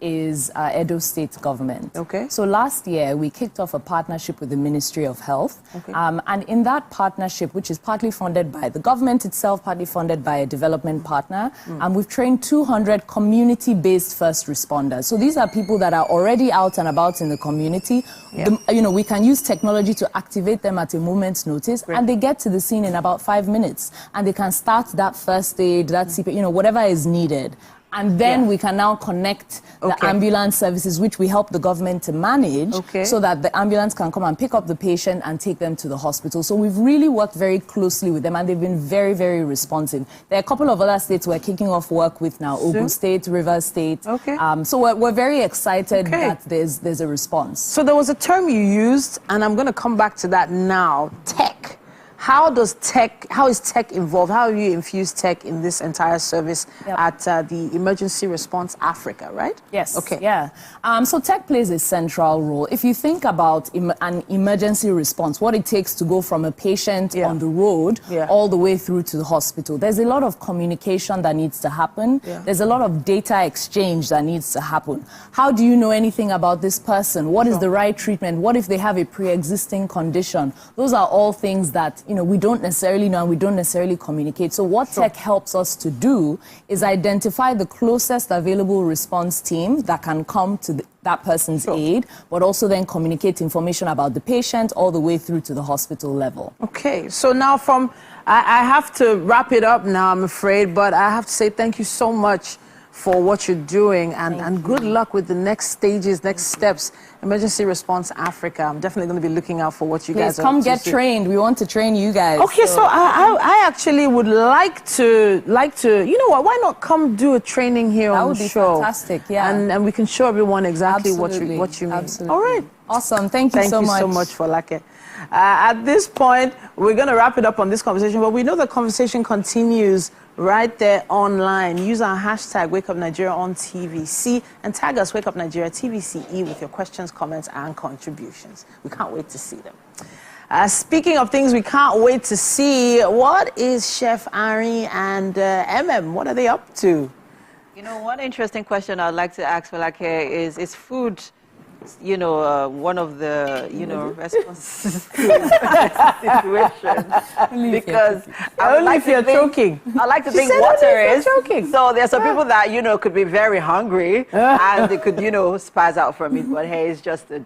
is Edo State government. So last year, we kicked off a partnership with the Ministry of Health. And in that partnership, which is partly funded by the government itself, partly funded by a development partner, we've trained 200 community-based first responders. So these are people that are already out and about in the community. You know, we can use technology to activate them at a moment's notice, and they get to the scene in about 5 minutes, and they can start that first aid, that CPR, you know, whatever is needed. And then we can now connect the ambulance services, which we help the government to manage, so that the ambulance can come and pick up the patient and take them to the hospital. So we've really worked very closely with them, and they've been very responsive. There are a couple of other states we're kicking off work with now, Ogun State, Rivers State. So we're very excited that there's a response. So there was a term you used, and I'm going to come back to that now, tech. How is tech involved? How have you infused tech in this entire service at the Emergency Response Africa, right? Yes. So tech plays a central role. If you think about an emergency response, what it takes to go from a patient on the road all the way through to the hospital, there's a lot of communication that needs to happen. There's a lot of data exchange that needs to happen. How do you know anything about this person? What is the right treatment? What if they have a pre-existing condition? Those are all things that, you know, we don't necessarily know and we don't necessarily communicate. So what tech helps us to do is identify the closest available response team that can come to that person's aid, but also then communicate information about the patient all the way through to the hospital level. Okay, so now I have to wrap it up now, I'm afraid, but I have to say thank you so much for what you're doing, and good luck with the next stages, next steps. Emergency Response Africa. I'm definitely going to be looking out for what you guys are come get trained. We want to train you guys. Okay, so I actually would like to, you know what, why not come do a training here on the show? That would be fantastic, and we can show everyone exactly what you mean. Absolutely. All right. Awesome. Thank you so much. Thank you so much for Lake. At this point, we're going to wrap it up on this conversation, but we know the conversation continues right there online. Use our hashtag WakeUpNigeria on TVC and tag us Wake Up Nigeria TVCE with your questions, comments, and contributions. We can't wait to see them. Speaking of things we can't wait to see, what is Chef Ari and what are they up to? You know, one interesting question I'd like to ask Falake is food you know, one of the, you know, responses to this situation. Because I would like to think, choking. I like to She think said water only if is. you're choking. So there's some people that, you know, could be very hungry and they could, you know, spaz out from it. But hey, it's just a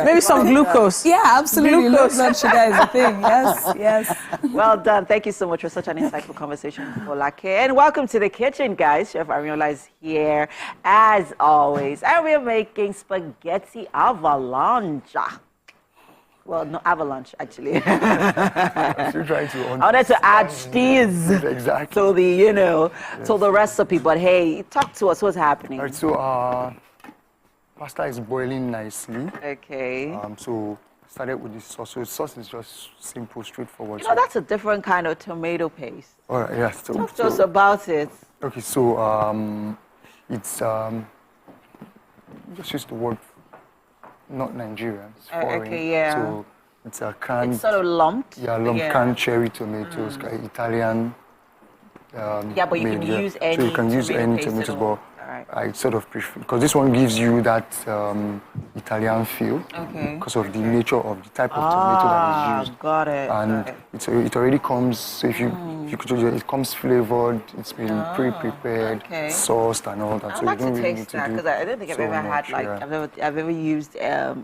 maybe some glucose. Yeah, absolutely. Glucose. Low blood sugar is a thing. Yes, yes. Well done. Thank you so much for such an insightful conversation, Bolake. And welcome to the kitchen, guys. Chef Ariola is here, as always. And we're making spaghetti avalanche. Well, no, avalanche, actually. Still trying to I wanted to add cheese to the, you know, to the recipe. But hey, talk to us. What's happening? All right, so pasta is boiling nicely. Okay. So started with the sauce. So the sauce is just simple, straightforward. You know, that's a different kind of tomato paste. All right, yeah. So, Talk to us about it. Okay, so it's just use the word not Nigerian. It's foreign. Okay, yeah. So it's a canned. It's sort of lumped. Yeah, lumped canned cherry tomatoes, Italian. Yeah, but you can use any. So you can use any tomatoes, but I sort of prefer because this one gives you that Italian feel. Okay. Because of the nature of the type of tomato that is used. Got it. And it already comes. So if you could, it comes flavored. It's been pre-prepared, sauced, and all that. I'd So like you don't to really taste need that to do because I don't think I've so ever had much, like I've ever used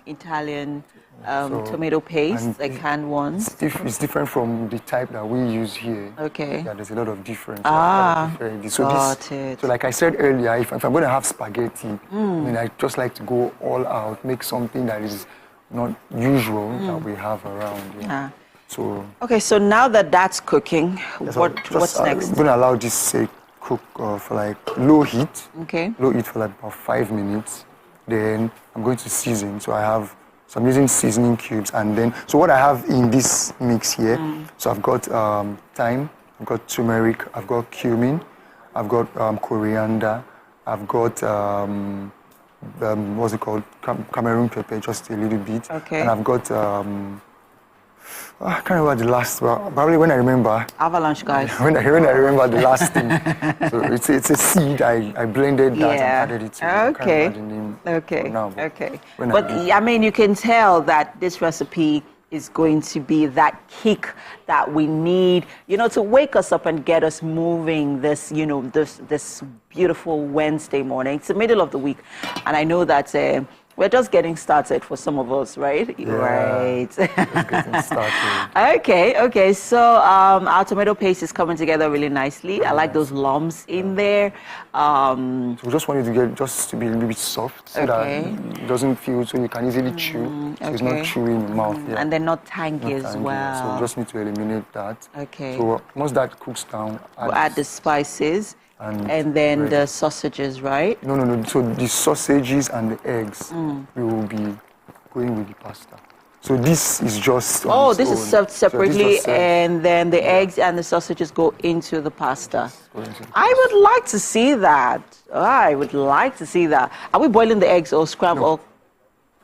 Italian tomato paste, like canned ones. It's different from the type that we use here. Okay. Yeah, there's a lot of difference. Got it. So like I said earlier, if I'm going to have spaghetti, I mean, I just like to go all out, make something that is not usual that we have around. Yeah. So. Okay, so now that that's cooking, what's next? I'm going to allow this cook for like low heat. Okay. Low heat for like about 5 minutes. Then I'm going to season. So I'm using seasoning cubes, and then so what I have in this mix here. So I've got thyme, I've got turmeric, I've got cumin, I've got coriander, I've got what's it called, Cameroon pepper, just a little bit, and I've got I can't remember the last. Well, probably when I remember. Avalanche, guys. When I remember the last thing. So it's a seed. I blended that and added it to. Okay. But I mean, you can tell that this recipe is going to be that kick that we need, you know, to wake us up and get us moving this, you know, this beautiful Wednesday morning. It's the middle of the week, and I know that we're just getting started for some of us, right? Yeah, right. just getting started. Okay. So our tomato paste is coming together really nicely. I like those lumps in there. So we just want it to get to be a little bit soft, so that it doesn't feel so you can easily chew. So it's not chewy in the mouth. Yeah. And they're not tangy as well. So we just need to eliminate that. Okay. So once that cooks down, we'll add the spices. And then the sausages, right? No. So the sausages and the eggs we will be going with the pasta. So this is just this is served separately, and then the eggs and the sausages go into the pasta. I would like to see that. I would like to see that. Are we boiling the eggs or scrambled?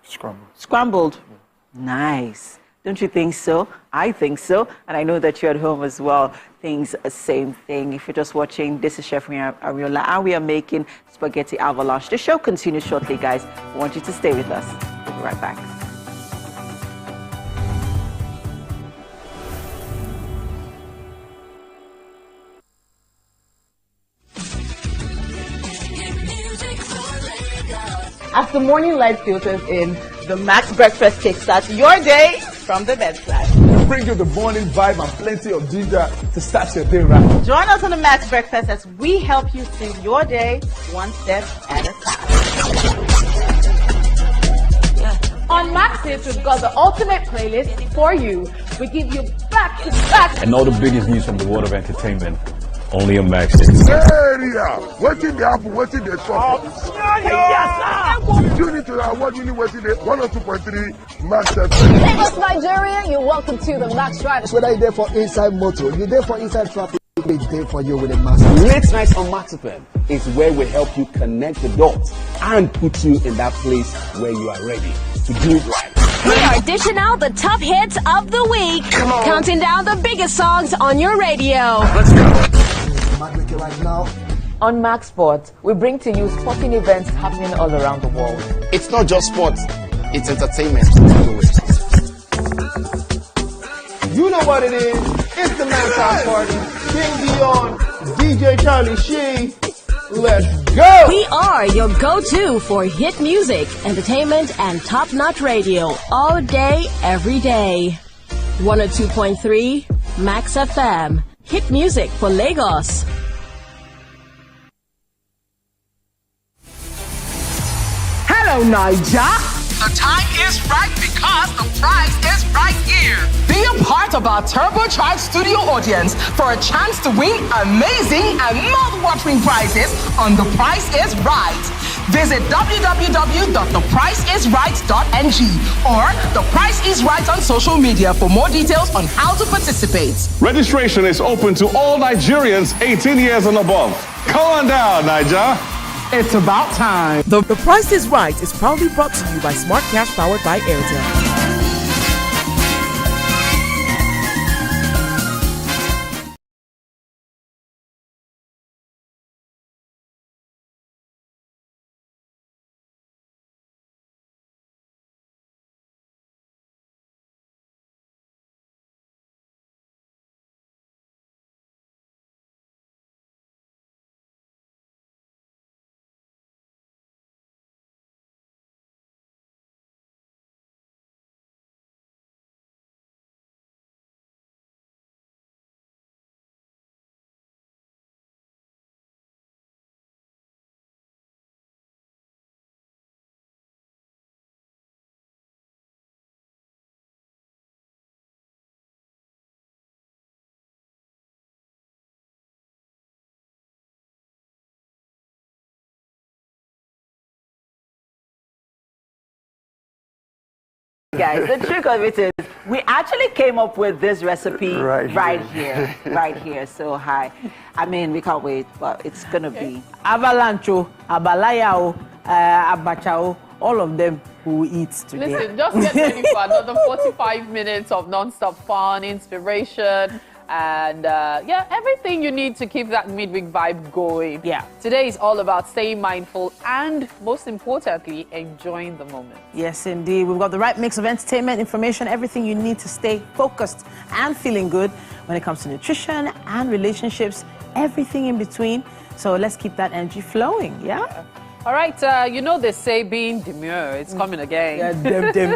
Scrambled. Scrambled. Nice. Don't you think so? I think so. And I know that you're at home as well. Things the same thing. If you're just watching, this is Chef Ariola, and we are making spaghetti avalanche. The show continues shortly, guys. I want you to stay with us. We'll be right back. As the morning light filters in, the Max Breakfast kickstarts your day from the bedside. We bring you the morning vibe and plenty of ginger to start your day right. Join us on the Max Breakfast as we help you sing your day one step at a time. On Max Hits, we've got the ultimate playlist for you. We give you back-to-back. And all the biggest news from the world of entertainment. Only a Max Hits. Area! Waiting the apple, waiting the shop. You need to award you waiting the 102.3 Max FM. Lagos, Nigeria, you're welcome to the Max Riders. Whether you're there for inside motor, you're there for inside traffic, we're there for you with a Max. Late night on Max FM is where we help you connect the dots and put you in that place where you are ready to do it right. We are dishing out the top hits of the week. Come on. Counting down the biggest songs on your radio. Let's go. Right now, On Max Sports, we bring to you sporting events happening all around the world. It's not just sports, it's entertainment. You know what it is. It's the Max House Party. King Dion, DJ Charlie Sheen. Let's go! We are your go-to for hit music, entertainment, and top-notch radio all day, every day. 102.3 Max FM. Hit music for Lagos. Hello, Niger. The time is right because the prize is right here. Be a part of our turbocharged studio audience for a chance to win amazing and mouth-watering prizes on The Price is Right. Visit www.thepriceisright.ng or The Price is Right on social media for more details on how to participate. Registration is open to all Nigerians 18 years and above. Come on down, Niger. It's about time. The Price is Right is proudly brought to you by Smart Cash powered by Airtel. Guys, the trick of it is we actually came up with this recipe right here. So hi. I mean, we can't wait, but it's gonna be Avalancho, abalayao, abachao, all of them who eat today. Listen, just get ready for another 45 minutes of non-stop fun, inspiration, and everything you need to keep that midweek vibe going. Yeah. Today is all about staying mindful and, most importantly, enjoying the moment. Yes, indeed. We've got the right mix of entertainment, information, everything you need to stay focused and feeling good when it comes to nutrition and relationships, everything in between. So let's keep that energy flowing, yeah? All right, you know they say being demure, it's coming again. Yeah,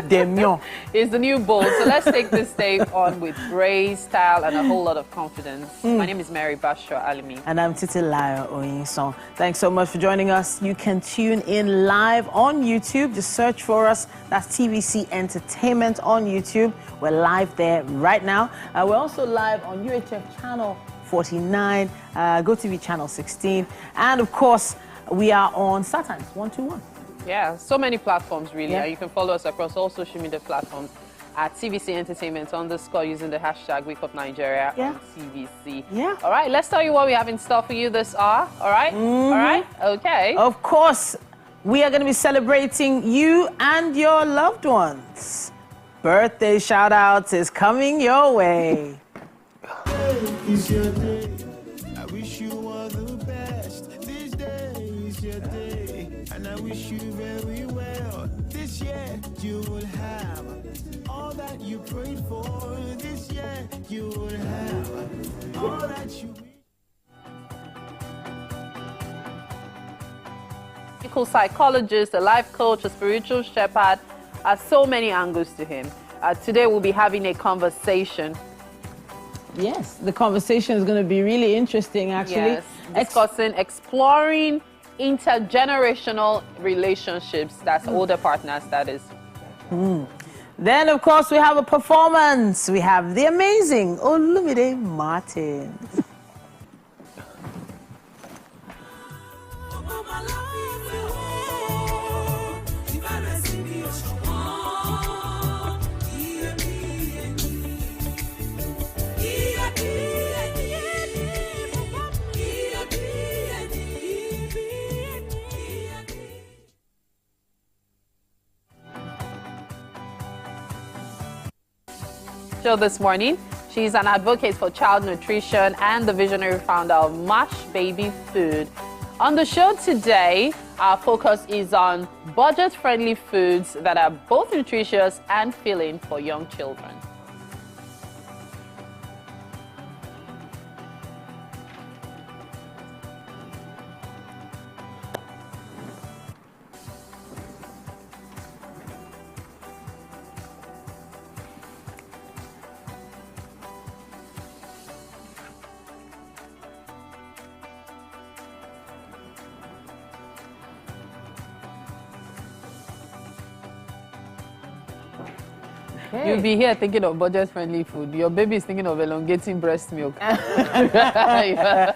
demure. It's the new bold. So let's take this day on with grace, style, and a whole lot of confidence. My name is Mary Bashra Alimi. And I'm Titilayo Oyinson. Thanks so much for joining us. You can tune in live on YouTube. Just search for us. That's TVC Entertainment on YouTube. We're live there right now. We're also live on UHF channel 49, GOTV channel 16, and of course, we are on StarTimes 121. Yeah, so many platforms really. Yeah. You can follow us across all social media platforms at TVC Entertainment _ using the hashtag Wake Up Nigeria on TVC. Yeah. All right, let's tell you what we have in store for you this hour. All right? All right? Okay. Of course, we are going to be celebrating you and your loved ones. Birthday shout outs is coming your way. It's your day. I wish you all the best. This day is your day, and I wish you very well. This year you will have all that you prayed for. This year you will have all that you. Psychologist, a life coach, a spiritual shepherd, so many angles to him. Today we'll be having a conversation. Yes, the conversation is going to be really interesting, actually. Yes, discussing, exploring intergenerational relationships. That's older partners, that is. Then, of course, we have a performance. We have the amazing Olumide Martin. Show this morning. She's an advocate for child nutrition and the visionary founder of Mash Baby Food. On the show today, our focus is on budget-friendly foods that are both nutritious and filling for young children. You'll be here thinking of budget-friendly food. Your baby is thinking of elongating breast milk. Yeah.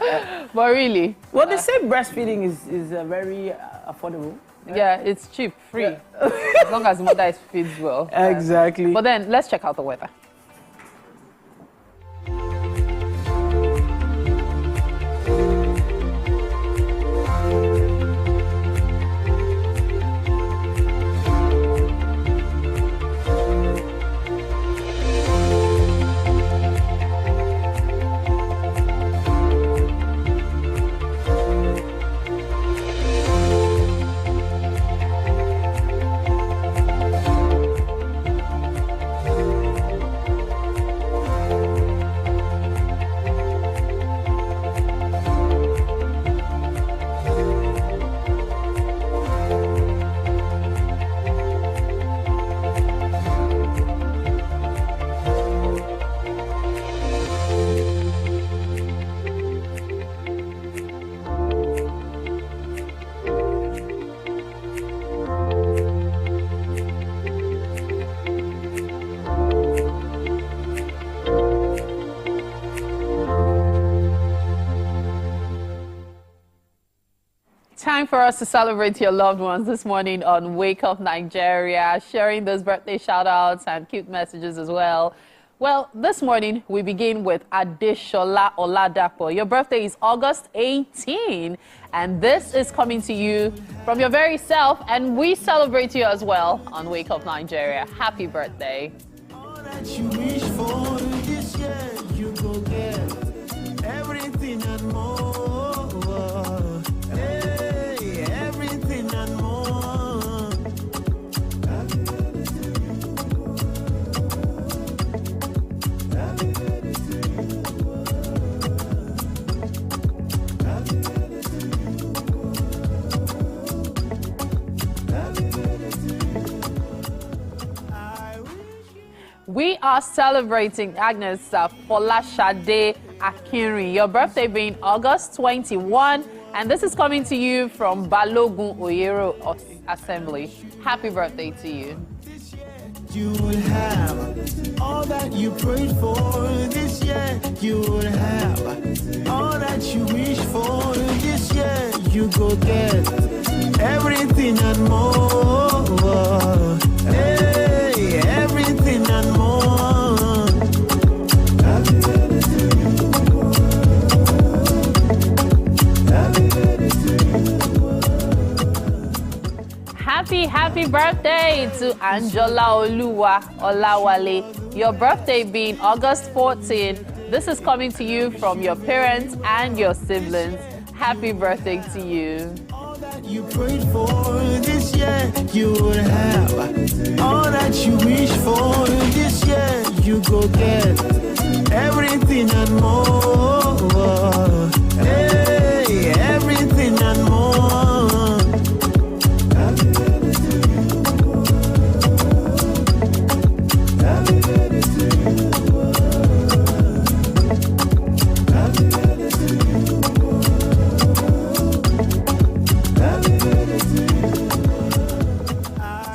But really. Well, they say breastfeeding is very affordable. Yeah, it's cheap, free. As long as the mother feeds well. Exactly. But then, let's check out the weather. Time for us to celebrate your loved ones this morning on Wake Up Nigeria, sharing those birthday shout-outs and cute messages as well. Well, this morning we begin with Adeshola Oladapo. Your birthday is August 18, and this is coming to you from your very self, and we celebrate you as well on Wake Up Nigeria. Happy birthday. All that you wish for this year, you go get everything and more. Everything and more. We are celebrating Agnes Folashade Akinri. Your birthday being August 21. And this is coming to you from Balogun Oyero Assembly. Happy birthday to you. You will have all that you prayed for this year. You will have all that you wish for this year. You go get everything and more. Hey, everything and more. Happy birthday to Angela Oluwa Olawale. Your birthday being August 14. This is coming to you from your parents and your siblings. Happy birthday to you. All that you prayed for this year, you will have. All that you wish for this year, you go get everything and more. Hey, everything and more.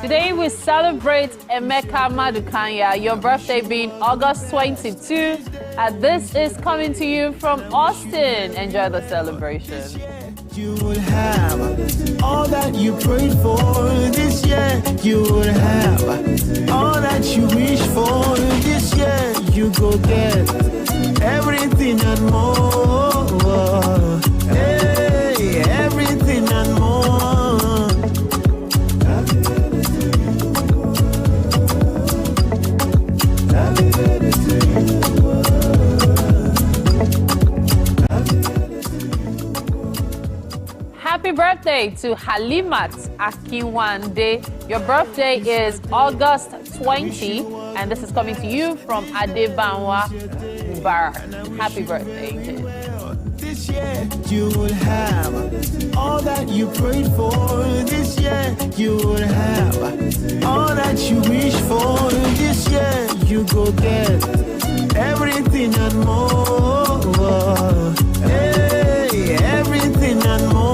Today we celebrate Emeka Madukanya, your birthday being August 22. And this is coming to you from Austin. Enjoy the celebration. You will have all that you prayed for this year. You will have all that you wish for this year. You go get everything and more. Hey, everything and more. birthday to Halimat Akinwande. Your birthday is August 20, and this is coming to you from Adebanwa Mubarak. Happy birthday. This year you will have all that you prayed for. This year you will have all that you wish for. This year you go get everything and more. Hey, everything and more.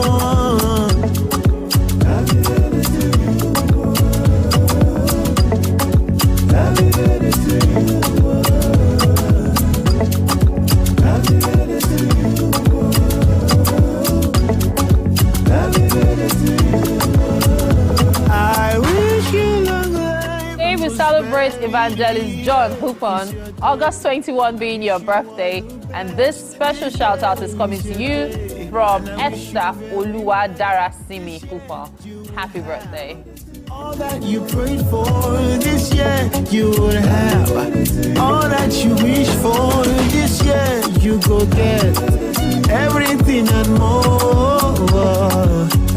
Happy birthday to you. Happy birthday to you. Happy birthday to you. I wish you long life. Today we celebrate Evangelist John Hupon, August 21 being your birthday, and this special shout out is coming to you from Esther Oluwa Darasimi Hupon. Happy birthday. All that you prayed for this year you will have. All that you wish for this year you go get everything and more.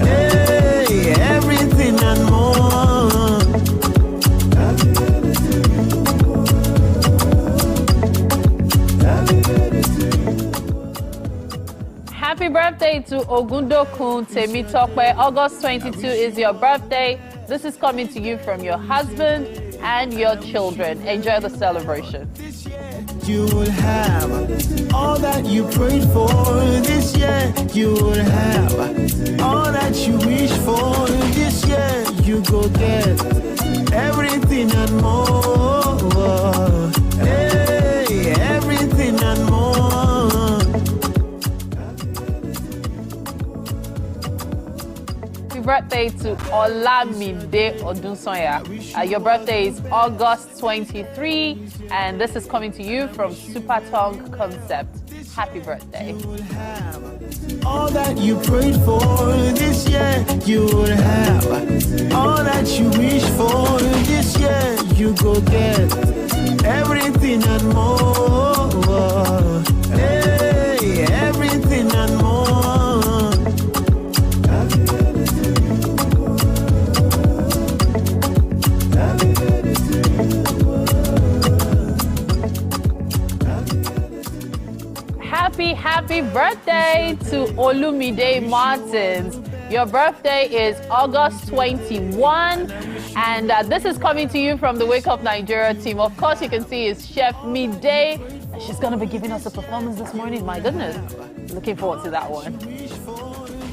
Hey, everything and more. Happy birthday to you. Happy birthday to you. Happy birthday to Ogundokun Temitope. August 22 is your birthday. This is coming to you from your husband and your children. Enjoy the celebration. You will have all that you prayed for. This year you will have all that you wish for. This year you go get everything and more. Hey, everything and more. Happy birthday to Olamide Odunsoya. Your birthday is August 23, and this is coming to you from Super Tongue Concept. Happy birthday. All that you prayed for this year you will have. All that you wish for this year you go get everything and more. Hey, everything and more. Happy birthday to you. Happy birthday to you. Happy birthday to Olumide Martins. Your birthday is August 21, and this is coming to you from the Wake Up Nigeria team. Of course, you can see it's Chef Midday. She's going to be giving us a performance this morning. My goodness. Looking forward to that one.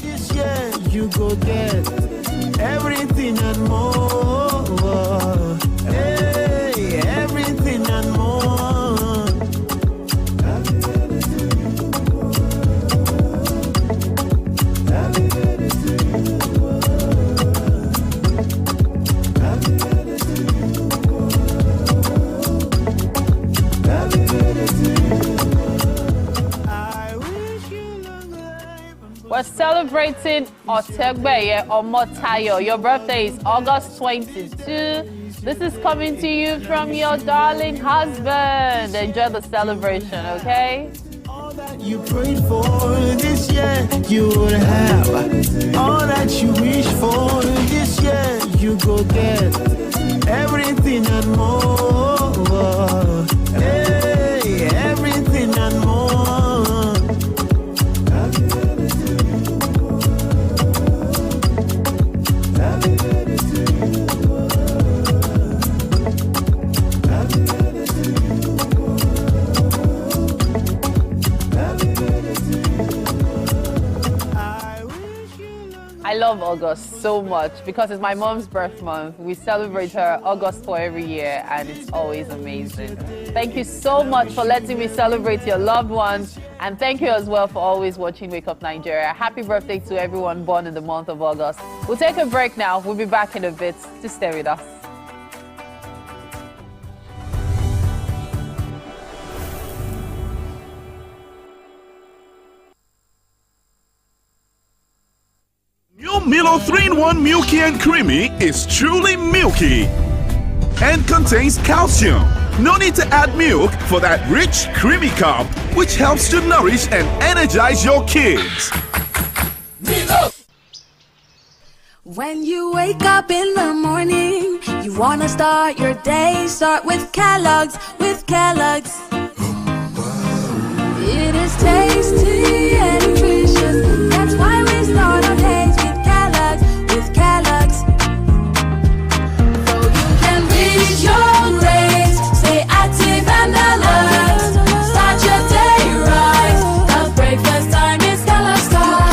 This year you go get everything and more. Hey, everything and more. Happy birthday to you. Happy birthday to you. Happy birthday to you. Happy birthday to you. We're celebrating Otegbeye Omotayo. Your birthday is August 22. This is coming to you from your darling husband. Enjoy the celebration, okay? All that you prayed for this year you will have. All that you wish for this year you go get everything and more. Hey, everything and more. Happy birthday to you. Happy birthday to you. Happy birthday to you. Happy birthday to you. I love August so much because it's my mom's birth month. We celebrate her August for every year, and it's always amazing. Thank you so much for letting me celebrate your loved ones, and thank you as well for always watching Wake Up Nigeria. Happy birthday to everyone born in the month of August. We'll take a break now. We'll be back in a bit. To stay with us. New Milo 3-in-1 Milky and Creamy is truly milky and contains calcium. No need to add milk for that rich, creamy cup, which helps to nourish and energize your kids. Milo! When you wake up in the morning, you wanna start your day. Start with Kellogg's, It is tasty and nutritious. That's why we start our days with Kellogg's, So you can reach your race, stay active and alert. Start your day right. The breakfast time is Kellogg's time.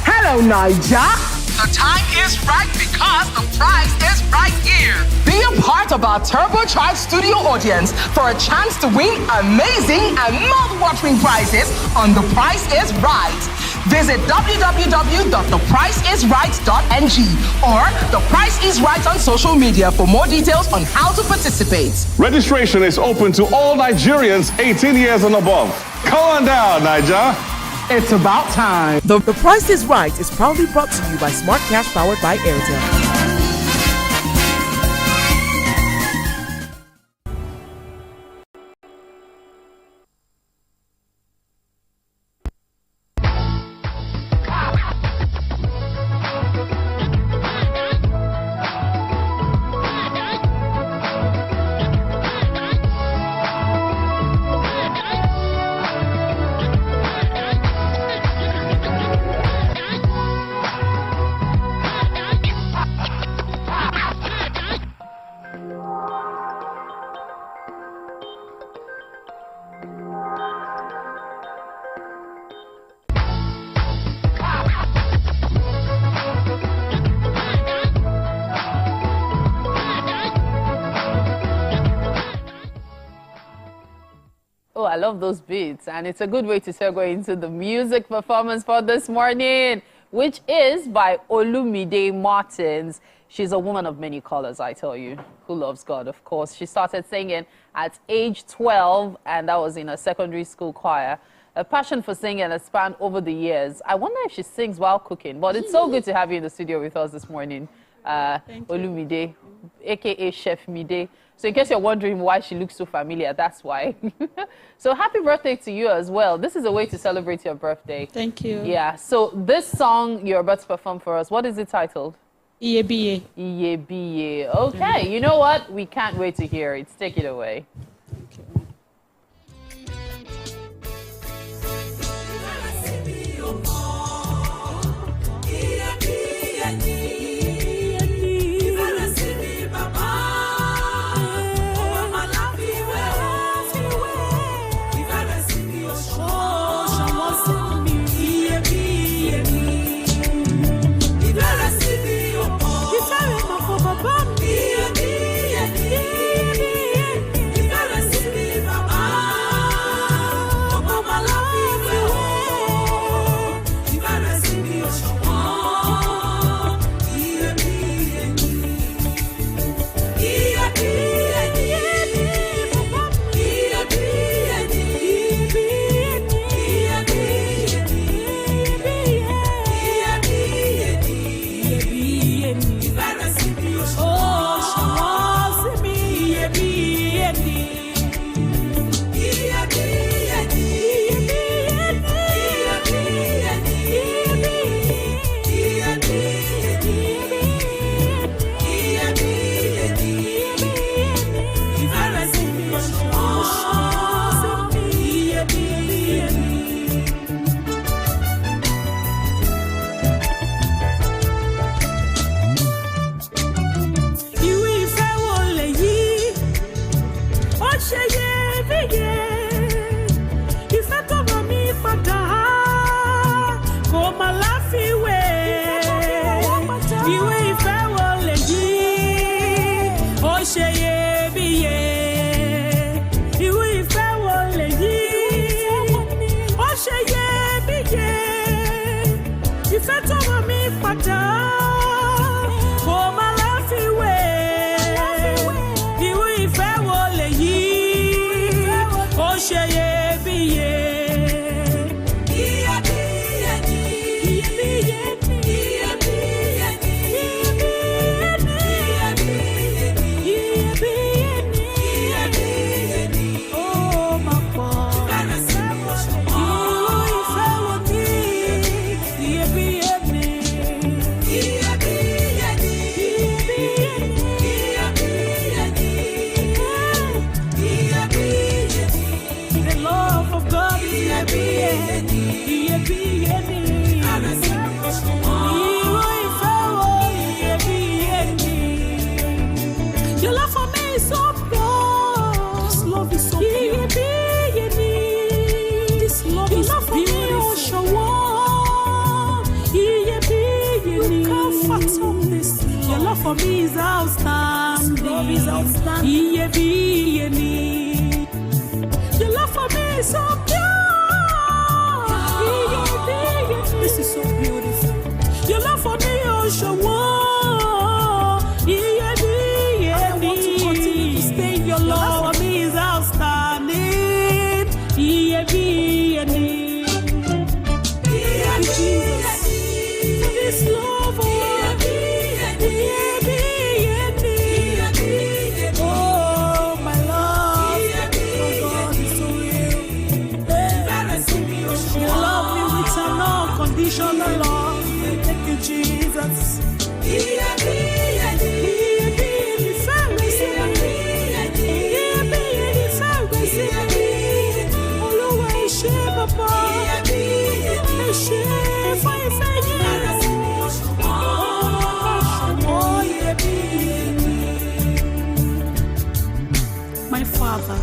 Hello, Niger. The time is right because the prize is right here. Be a part of our turbocharged studio audience for a chance to win amazing and mouth-watering prizes on The Price is Right. Visit www.thepriceisright.ng or The Price is Right on social media for more details on how to participate. Registration is open to all Nigerians 18 years and above. Come on down, Niger. It's about time. The Price is Right is proudly brought to you by Smart Cash powered by Airtel. Oh, I love those beats, and it's a good way to segue into the music performance for this morning, which is by Olumide Martins. She's a woman of many colors, I tell you, who loves God, of course. She started singing at age 12, and that was in a secondary school choir. A passion for singing has spanned over the years. I wonder if she sings while cooking, but it's so good to have you in the studio with us this morning, Olumide, a.k.a. Chef Mide. So in case you're wondering why she looks so familiar, that's why. So happy birthday to you as well. This is a way to celebrate your birthday. Thank you. Yeah, so this song you're about to perform for us, what is it titled? Iyebiye. Iyebiye. Okay, you know what? We can't wait to hear it. Take it away. outstanding. Your love for me is so pure. This is so beautiful. Your love for me, oh, show. I want to continue to stay in your love for me is outstanding. Jesus, this love, oh, my love, oh God, is so real. You love me with an unconditional love. Thank you, Jesus. My Father,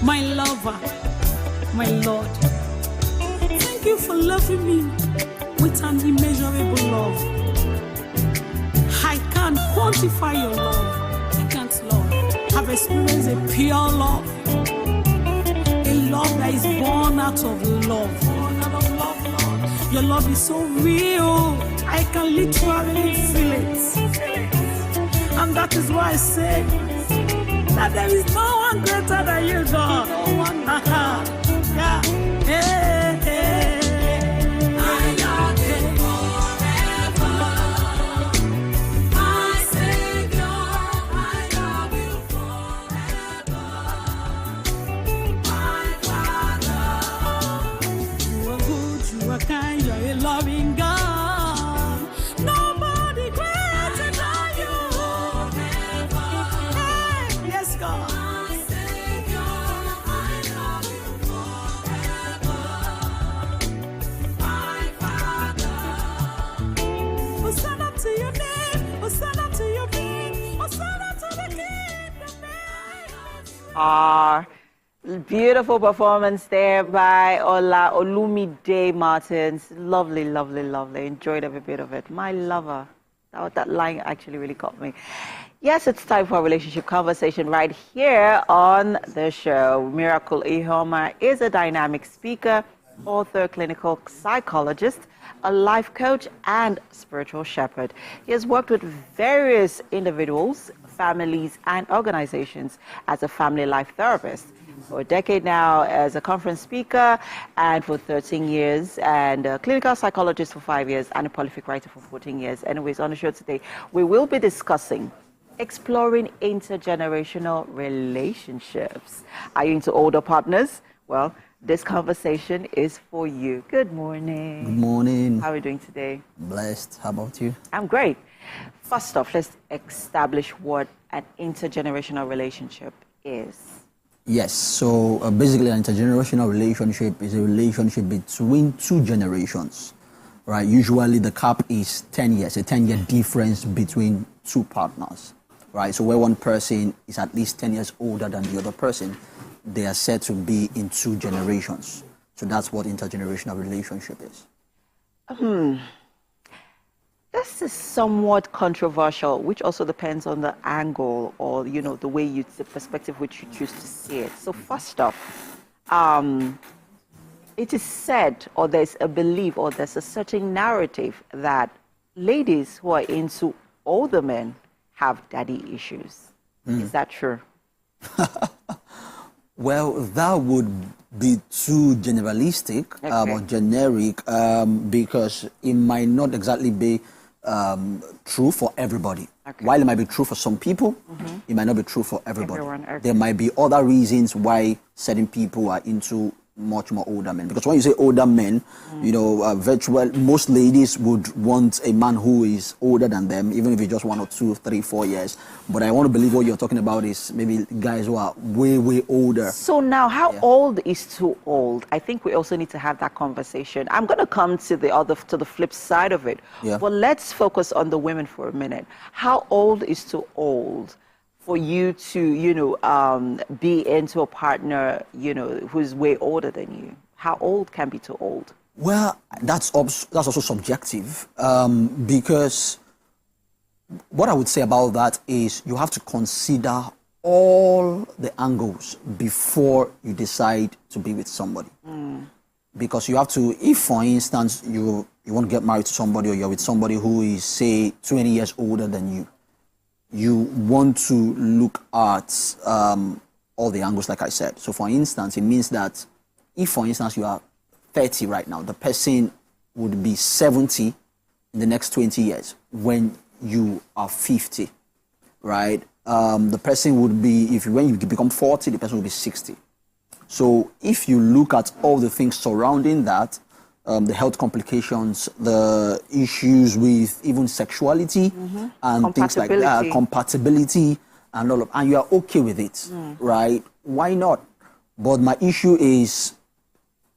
my lover, my Lord, thank you for loving me with an immeasurable love. I can't quantify your love. I can't, Lord. I've experienced a pure love. A love that is born out of love. Your love is so real. I can literally feel it. And that is why I say that there is no one greater than you, God. No one. Yeah. Hey, hey. I love you forever. My Savior, I love you forever. My Father, you are good, you are kind, you are a loving God. Nobody greater than you. Hey, yes, God. My Savior, I love you forever. My Father. Hosanna to your name, Hosanna to your name, Hosanna to the Our beautiful performance there by Ola Olumide Martins. Lovely, lovely, lovely. Enjoyed every bit of it. My lover. That line actually really caught me. Yes, it's time for a relationship conversation right here on the show. Miracle Ihoma is a dynamic speaker, author, clinical psychologist, a life coach, and spiritual shepherd. He has worked with various individuals, families, and organizations as a family life therapist. For a decade now as a conference speaker, and for 13 years, and a clinical psychologist for 5 years, and a prolific writer for 14 years. Anyways, on the show today, we will be discussing exploring intergenerational relationships. Are you into older partners? Well, this conversation is for you. Good morning. Good morning. How are you doing today? Blessed. How about you? I'm great. First off, let's establish what an intergenerational relationship is. Yes, so basically an intergenerational relationship is a relationship between two generations, right? Usually the cap is 10 years, a 10-year difference between two partners, right? So where one person is at least 10 years older than the other person, they are said to be in two generations. So that's what intergenerational relationship is. This is somewhat controversial, which also depends on the angle or, you know, the way you, the perspective which you choose to see it. So first off, it is said, or there's a belief, or there's a certain narrative that ladies who are into older men have daddy issues. Is that true? Well, that would be too generalistic or generic because it might not exactly be true for everybody. While it might be true for some people, it might not be true for everybody. There might be other reasons why certain people are into much more older men. Because when you say older men, you know, most ladies would want a man who is older than them, even if it's just 1 or 2, 3, 4 years. But I want to believe what you're talking about is maybe guys who are way, way older. So now, how old is too old? I think we also need to have that conversation. I'm going to come to the flip side of it. But let's focus on the women for a minute. How old is too old for you to, you know, be into a partner, you know, who's way older than you? How old can be too old? Well, that's also subjective because what I would say about that is you have to consider all the angles before you decide to be with somebody. Because you have to, if for instance you want to get married to somebody, or you're with somebody who is, say, 20 years older than you, you want to look at all the angles, like I said. So for instance, it means that if for instance you are 30 right now, the person would be 70 in the next 20 years when you are 50, right? The person would be, when you become 40, the person will be 60. So if you look at all the things surrounding that, the health complications, the issues with even sexuality and things like that, compatibility and all of, and you are okay with it, right? Why not? But my issue is,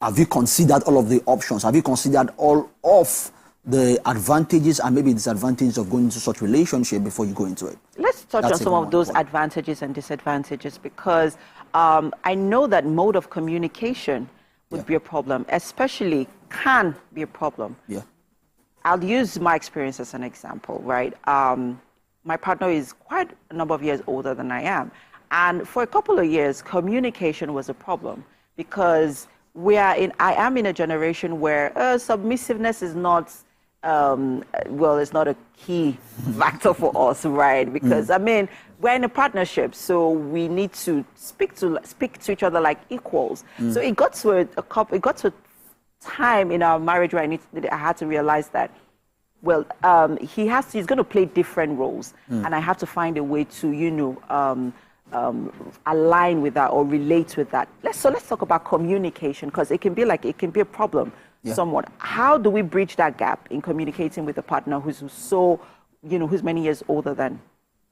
have you considered all of the options? Have you considered all of the advantages and maybe disadvantages of going into such relationship before you go into it? Let's touch on some of those advantages and disadvantages, because I know that mode of communication would be a problem, especially can be a problem. Yeah. I'll use my experience as an example, right? My partner is quite a number of years older than I am. And for a couple of years, communication was a problem, because I am in a generation where submissiveness is not, it's not a key factor for us, right? Because, I mean, we're in a partnership, so we need to speak to each other like equals. So it got to a time in our marriage where I had to realize that, well, he's going to play different roles, and I have to find a way to, align with that or relate with that. Let's talk about communication, because it can be a problem somewhat. How do we bridge that gap in communicating with a partner who's who's many years older than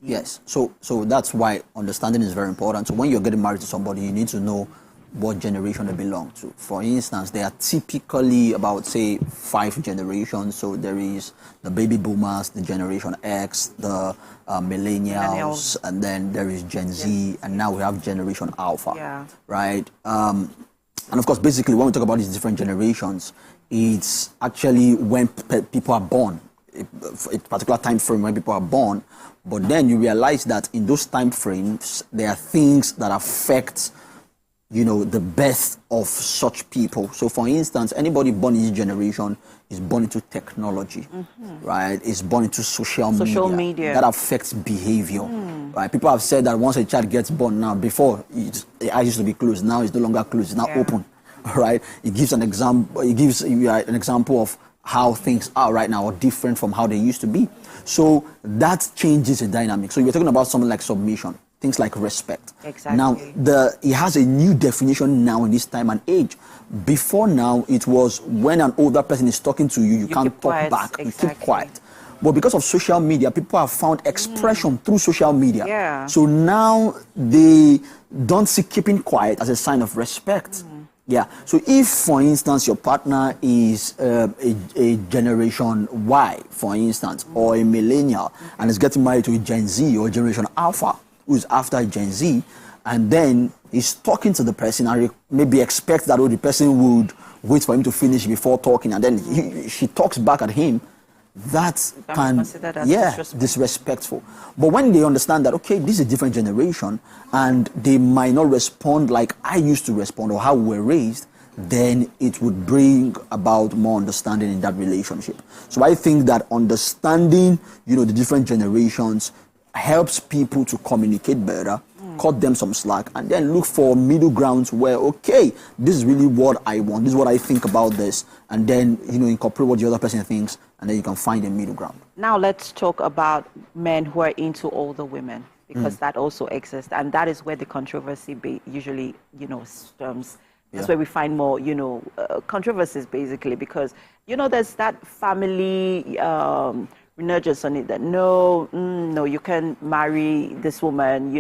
you? Yes. So that's why understanding is very important. So when you're getting married to somebody, you need to know what generation they belong to. For instance, they are typically about, say, 5 generations. So there is the baby boomers, the Generation X, the millennials, and then there is Gen Z, and now we have Generation Alpha, right? And of course, basically, when we talk about these different generations, it's actually when people are born, a particular time frame when people are born. But then you realize that in those time frames, there are things that affect the birth of such people. So for instance, anybody born in this generation is born into technology, right? Is born into social media. That affects behavior, right? People have said that once a child gets born now, before the eyes used to be closed, now it's no longer closed, it's now open, right? It gives an example. It gives an example of how things are right now, or different from how they used to be. So that changes the dynamic. So you're talking about something like submission, things like respect. Exactly. Now, it has a new definition now in this time and age. Before now, it was when an older person is talking to you, you can't talk quiet. back, you keep quiet. But because of social media, people have found expression through social media. Yeah. So now they don't see keeping quiet as a sign of respect. Yeah. So if, for instance, your partner is a Generation Y, for instance, or a millennial, and is getting married to a Gen Z or Generation Alpha, who is after Gen Z, and then he's talking to the person and maybe expects that the person would wait for him to finish before talking, and then she talks back at him, that can disrespectful. But when they understand that, okay, this is a different generation, and they might not respond like I used to respond or how we were raised, then it would bring about more understanding in that relationship. So I think that understanding, the different generations helps people to communicate better, cut them some slack, and then look for middle grounds where, okay, this is really what I want, this is what I think about this, and then, incorporate what the other person thinks, and then you can find a middle ground. Now let's talk about men who are into older women, because that also exists, and that is where the controversy usually, stems. That's where we find more, controversies, basically, because, there's that family renegades on it, that no, you can marry this woman,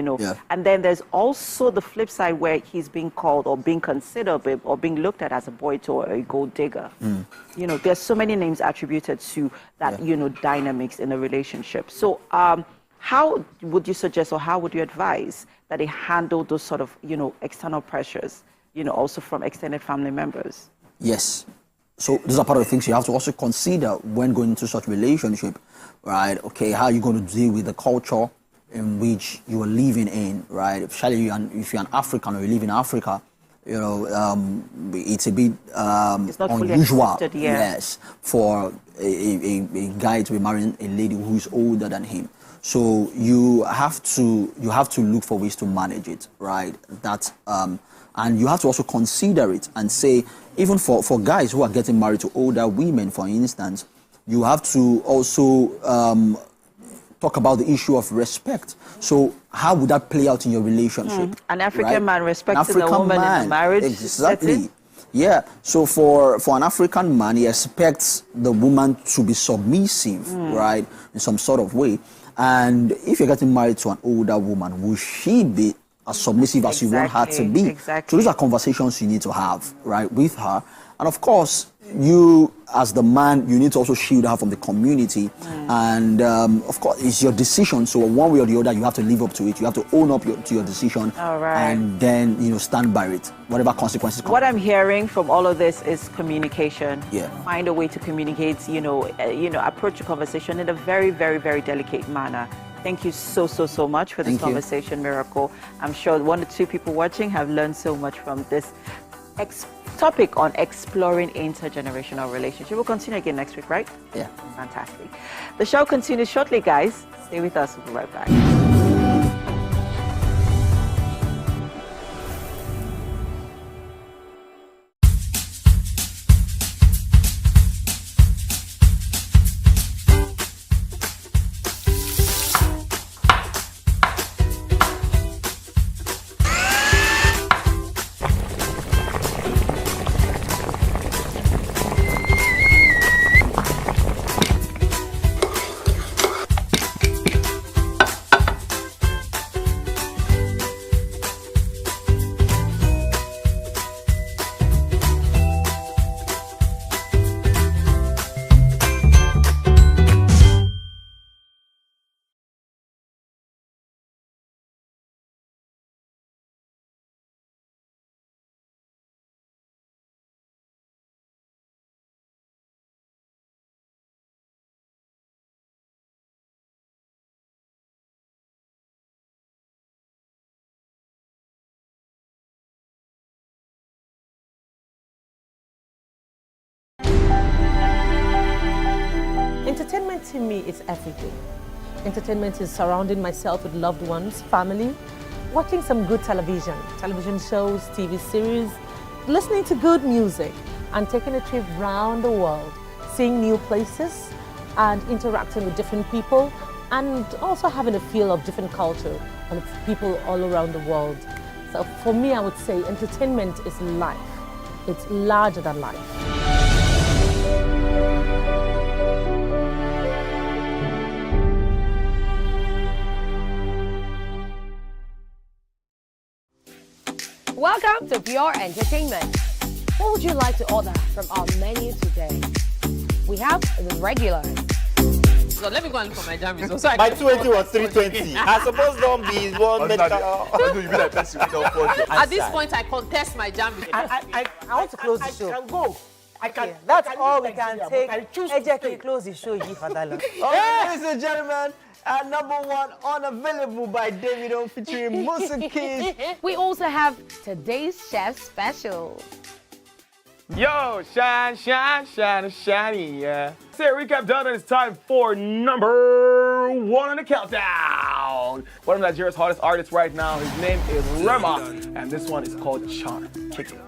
And then there's also the flip side where he's being called or being considered or being looked at as a boy toy or a gold digger. There's so many names attributed to that, dynamics in a relationship. So how would you suggest, or how would you advise that they handle those sort of, external pressures, also from extended family members? Yes. So these are part of the things you have to also consider when going into such relationship. right? Okay, how are you going to deal with the culture in which you are living in, right? Especially if you're an African or you live in Africa, you know, it's a bit it's not unusual, fully accepted, yes, for a guy to be marrying a lady who is older than him. So you have to look for ways to manage it, right? And you have to also consider it and say, even for guys who are getting married to older women, for instance, you have to also talk about the issue of respect. So how would that play out in your relationship? An African man respecting a woman in the marriage exactly. setting? Yeah. So for an African man, he expects the woman to be submissive, right, in some sort of way. And if you're getting married to an older woman, will she be as submissive as you want her to be? Exactly. So those are conversations you need to have, right, with her. And of course, you as the man, you need to also shield her from the community. And of course, it's your decision. So one way or the other, you have to live up to it. You have to own up to your decision. All right. And then, you know, stand by it, whatever consequences come. What I'm hearing from all of this is communication. Yeah. Find a way to communicate, approach a conversation in a very, very, very delicate manner. Thank you so much for this conversation, Miracle. I'm sure 1 or 2 people watching have learned so much from this topic on exploring intergenerational relationship. We'll continue again next week, right? Yeah. Fantastic. The show continues shortly, guys. Stay with us. We'll be right back. Entertainment to me is everything. Entertainment is surrounding myself with loved ones, family, watching some good television shows, TV series, listening to good music, and taking a trip around the world, seeing new places and interacting with different people, and also having a feel of different culture and people all around the world. So for me, I would say entertainment is life. It's larger than life. Welcome to Pure Entertainment. What would you like to order from our menu today? We have the regulars. So let me go and look for my jam results. My 280 was 320. I suppose don't be one medical. At this point, I contest my jam results. I want to close the show. I can go. I can. Okay, that's all we can take. Ejeki, close the show. Ladies and gentlemen, #1 unavailable by Davido featuring Musa Keys. We also have today's chef special. Yo, shine, shiny, yeah. Say recap done, and it's time for #1 on the countdown. One of Nigeria's hottest artists right now, his name is Rema, and this one is called Charm. Kick it.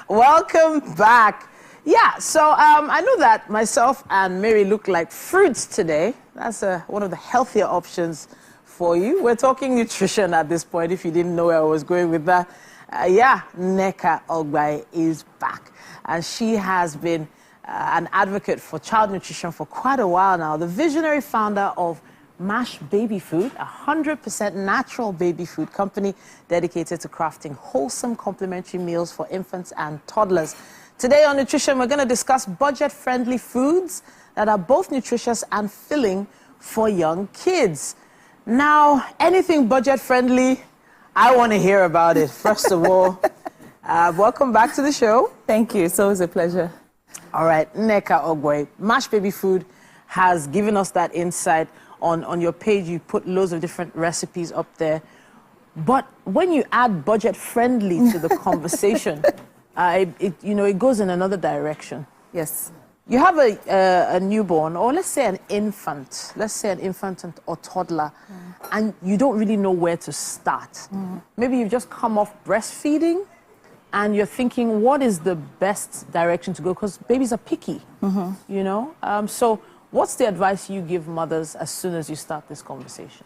Welcome back. Yeah, so I know that myself and Mary look like fruits today. That's one of the healthier options for you. We're talking nutrition at this point, if you didn't know where I was going with that. Nneka Ogbai is back. And she has been an advocate for child nutrition for quite a while now. The visionary founder of Mash Baby Food, a 100% natural baby food company dedicated to crafting wholesome complementary meals for infants and toddlers. Today on Nutrition, we're going to discuss budget-friendly foods that are both nutritious and filling for young kids. Now, anything budget-friendly, I want to hear about it. First of all, welcome back to the show. Thank you. It's always a pleasure. All right, Nneka Ogwe, Mash Baby Food has given us that insight. On your page, you put loads of different recipes up there. But when you add budget-friendly to the conversation, it goes in another direction. Yes. You have a newborn, or let's say an infant. Let's say an infant or toddler, and you don't really know where to start. Maybe you've just come off breastfeeding, and you're thinking, what is the best direction to go? Because babies are picky, you know? So what's the advice you give mothers as soon as you start this conversation?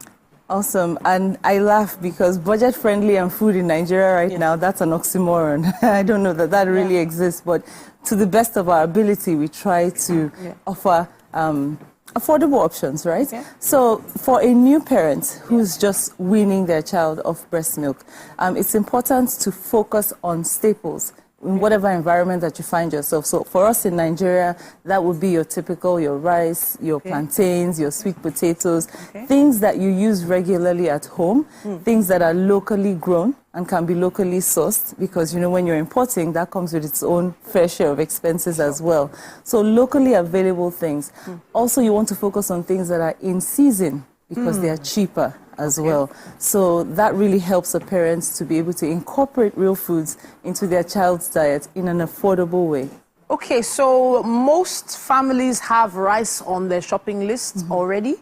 Awesome. And I laugh because budget-friendly and food in Nigeria right now, that's an oxymoron. I don't know that really exists, but to the best of our ability, we try to offer affordable options, right? Yeah. So for a new parent who's just weaning their child off breast milk, it's important to focus on staples in whatever environment that you find yourself. So for us in Nigeria, that would be your typical, your rice, your plantains, your sweet potatoes, things that you use regularly at home, things that are locally grown and can be locally sourced, because, you know, when you're importing, that comes with its own fair share of expenses as well. So locally available things. Also, you want to focus on things that are in season, because they are cheaper as well. So that really helps the parents to be able to incorporate real foods into their child's diet in an affordable way. Okay, so most families have rice on their shopping list already.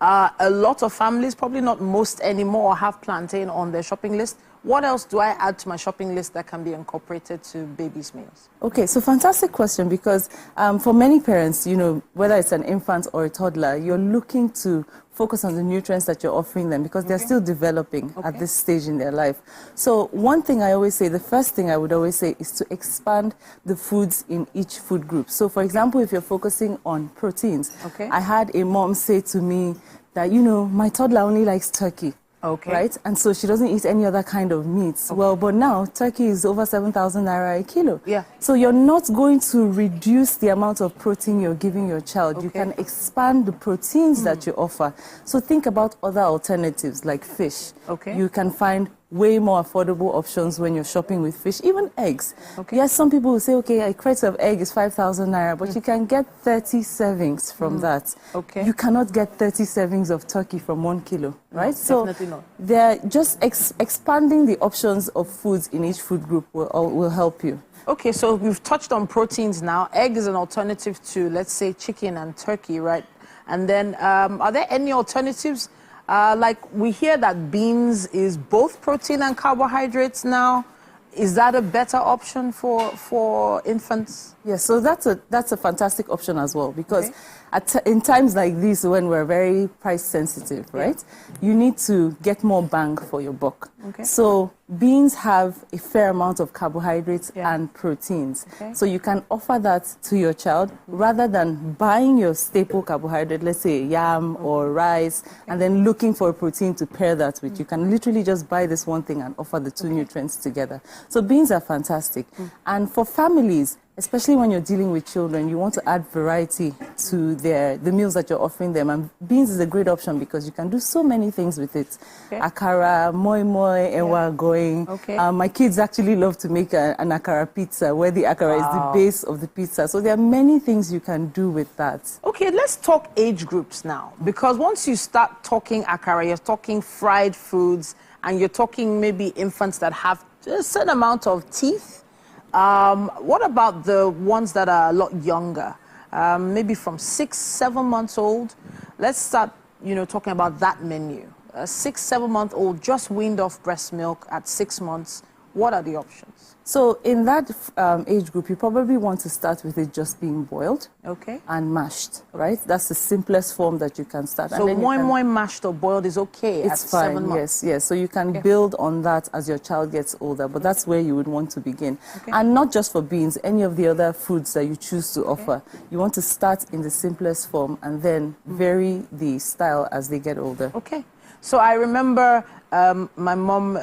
A lot of families, probably not most anymore, have plantain on their shopping list. What else do I add to my shopping list that can be incorporated to babies' meals? Okay, so fantastic question, because for many parents, you know, whether it's an infant or a toddler, you're looking to focus on the nutrients that you're offering them, because they're still developing at this stage in their life. So one thing I always say, the first thing I would always say, is to expand the foods in each food group. So for example, if you're focusing on proteins, I had a mom say to me that, you know, my toddler only likes turkey. Right? And so she doesn't eat any other kind of meats. Well, but now turkey is over 7,000 naira a kilo. Yeah. So you're not going to reduce the amount of protein you're giving your child. You can expand the proteins that you offer. So think about other alternatives like fish. You can find way more affordable options when you're shopping with fish, even eggs. Yes, some people will say, okay, a crate of egg is 5,000 naira, but you can get 30 servings from that. You cannot get 30 servings of turkey from 1 kilo, right? So they're just expanding the options of foods in each food group will help you. Okay, so we've touched on proteins now. Egg is an alternative to, let's say, chicken and turkey, right? And then are there any alternatives? Like we hear that beans is both protein and carbohydrates now. Is that a better option for infants? Yes, so that's a fantastic option as well, because in times like this, when we're very price sensitive, right, you need to get more bang for your buck. So beans have a fair amount of carbohydrates and proteins. So you can offer that to your child rather than buying your staple carbohydrate, let's say yam or rice, and then looking for a protein to pair that with. You can literally just buy this one thing and offer the two nutrients together. So beans are fantastic. And for families, especially when you're dealing with children, you want to add variety to the meals that you're offering them. And beans is a great option because you can do so many things with it. Akara, moi moi, ewa going. My kids actually love to make an akara pizza, where the akara is the base of the pizza. So there are many things you can do with that. Okay, let's talk age groups now. Because once you start talking akara, you're talking fried foods, and you're talking maybe infants that have a certain amount of teeth. What about the ones that are a lot younger, maybe from 6, 7 months old? Let's start, talking about that menu. A 6, 7 month old just weaned off breast milk at 6 months. What are the options? So in that age group, you probably want to start with it just being boiled and mashed, right? That's the simplest form that you can start. So moi mashed or boiled is okay at 7 months? Yes. So you can build on that as your child gets older, but that's where you would want to begin. And not just for beans, any of the other foods that you choose to offer. You want to start in the simplest form and then vary the style as they get older. So I remember my mom,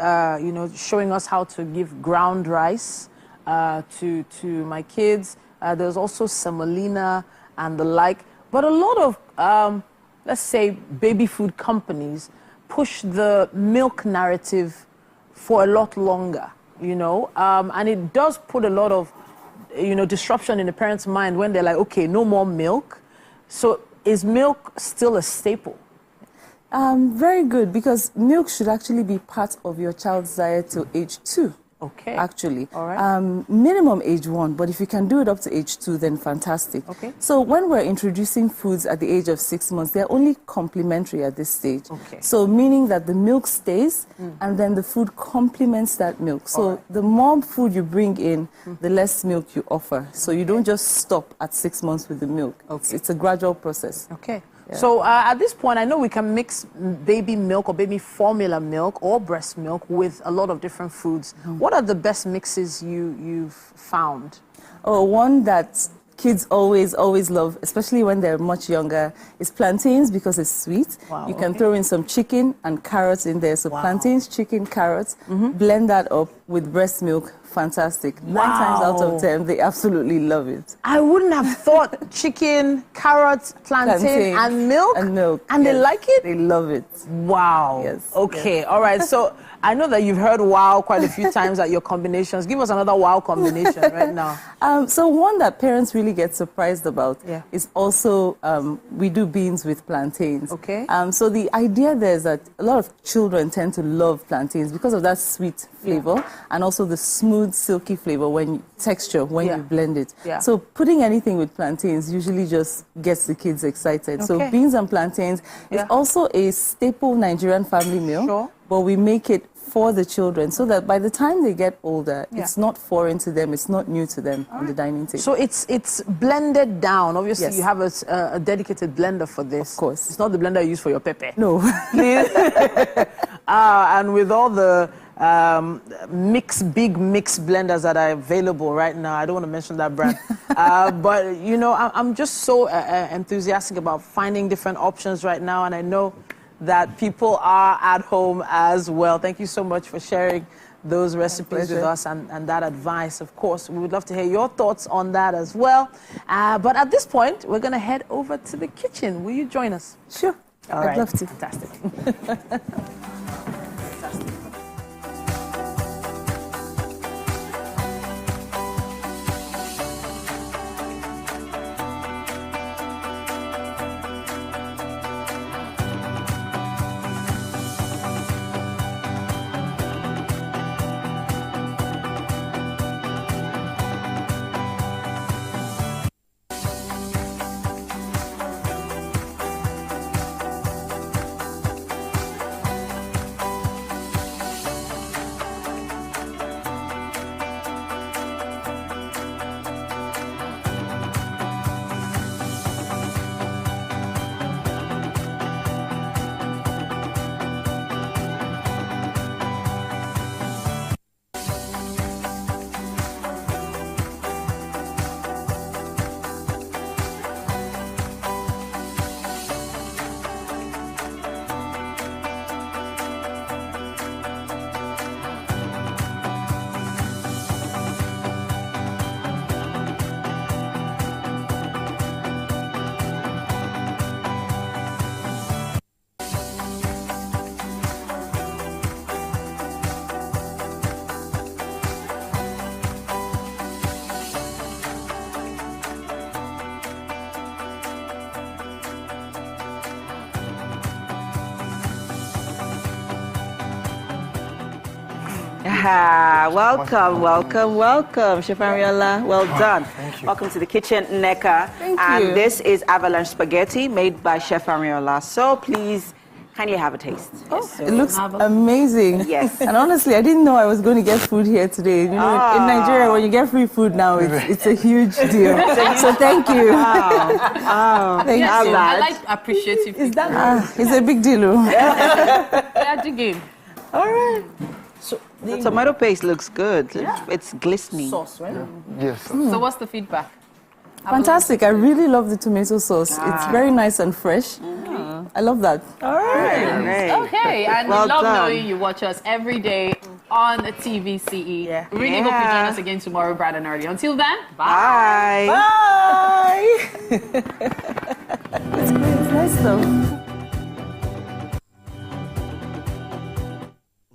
showing us how to give ground rice to my kids. There's also semolina and the like. But a lot of, let's say, baby food companies push the milk narrative for a lot longer, you know, and it does put a lot of, you know, disruption in the parent's mind when they're like, okay, no more milk. So is milk still a staple? Very good, because milk should actually be part of your child's diet till age 2. Okay. Actually. All right. Minimum age 1, but if you can do it up to age 2, then fantastic. Okay. So when we're introducing foods at the age of 6 months, they're only complementary at this stage. Okay. So meaning that the milk stays, and then the food complements that milk. So the more food you bring in, the less milk you offer. So you don't just stop at 6 months with the milk. Okay. It's a gradual process. Okay. Yeah. So at this point, I know we can mix baby milk or baby formula milk or breast milk with a lot of different foods. What are the best mixes you've found? Oh, one that kids always love, especially when they're much younger, is plantains, because it's sweet. Wow, you can throw in some chicken and carrots in there. So plantains, chicken, carrots, blend that up with breast milk. Fantastic. 9 times out of 10, they absolutely love it. I wouldn't have thought chicken, carrots, plantain, and milk. And milk. And they like it? They love it. Wow. Yes. Okay. Yes. All right. So I know that you've heard wow quite a few times at your combinations. Give us another wow combination right now. So one that parents really get surprised about is also we do beans with plantains. Okay. So the idea there is that a lot of children tend to love plantains because of that sweet flavor and also the smooth, silky flavor when you blend it. Yeah. So putting anything with plantains usually just gets the kids excited. Okay. So beans and plantains is also a staple Nigerian family meal, but we make it for the children so that by the time they get older, it's not foreign to them, it's not new to them on the dining table. So it's blended down. Obviously, you have a dedicated blender for this. Of course. It's not the blender you use for your pepper. No. And with all the big mix blenders that are available right now, I don't want to mention that brand, but you know, I'm just so enthusiastic about finding different options right now, and I know that people are at home as well. Thank you so much for sharing those recipes with us and that advice. Of course, we would love to hear your thoughts on that as well. But at this point, we're going to head over to the kitchen. Will you join us? Sure. I'd love to. Fantastic. Welcome, Chef Ariola. Well done. Thank you. Welcome to the kitchen, Neka. Thank and you. This is avalanche spaghetti made by Chef Ariola. So please, kindly have a taste. It looks amazing. Yes. And honestly, I didn't know I was going to get food here today. You know, in Nigeria, when you get free food now, it's a huge deal. So thank you. Thank you. I like appreciative. Is that it's a big deal. Yeah, dig in. All right. So the tomato paste looks good. It's glistening. Sauce, right? Yes. So what's the feedback? Fantastic. I really love the tomato sauce. It's very nice and fresh. I love that. All right. Okay, and Well we love done. knowing you watch us every day on TVCE. Yeah. Really hope you join us again tomorrow, bright and early. Until then, Bye. Bye. It's great. It's nice though.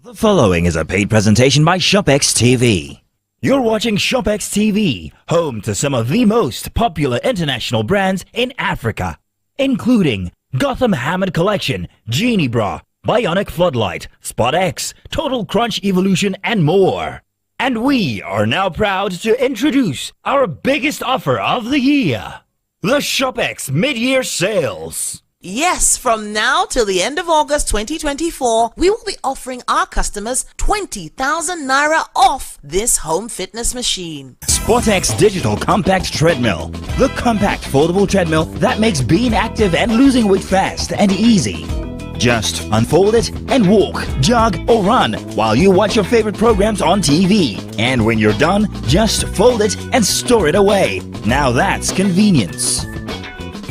The following is a paid presentation by ShopX TV. You're watching ShopX TV, home to some of the most popular international brands in Africa, including Gotham Hammered Collection, Genie Bra, Bionic Floodlight, Spot X, Total Crunch Evolution, and more. And we are now proud to introduce our biggest offer of the year, the ShopX Mid-Year Sales. Yes, from now till the end of August 2024, we will be offering our customers 20,000 Naira off this home fitness machine. SportX Digital Compact Treadmill. The compact foldable treadmill that makes being active and losing weight fast and easy. Just unfold it and walk, jog, or run while you watch your favorite programs on TV. And when you're done, just fold it and store it away. Now that's convenience.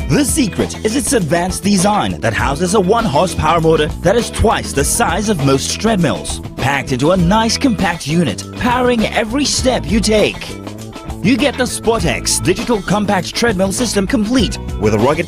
The secret is its advanced design that houses a 1-horsepower motor that is twice the size of most treadmills, packed into a nice compact unit, powering every step you take. You get the SportX Digital Compact Treadmill System complete with a rugged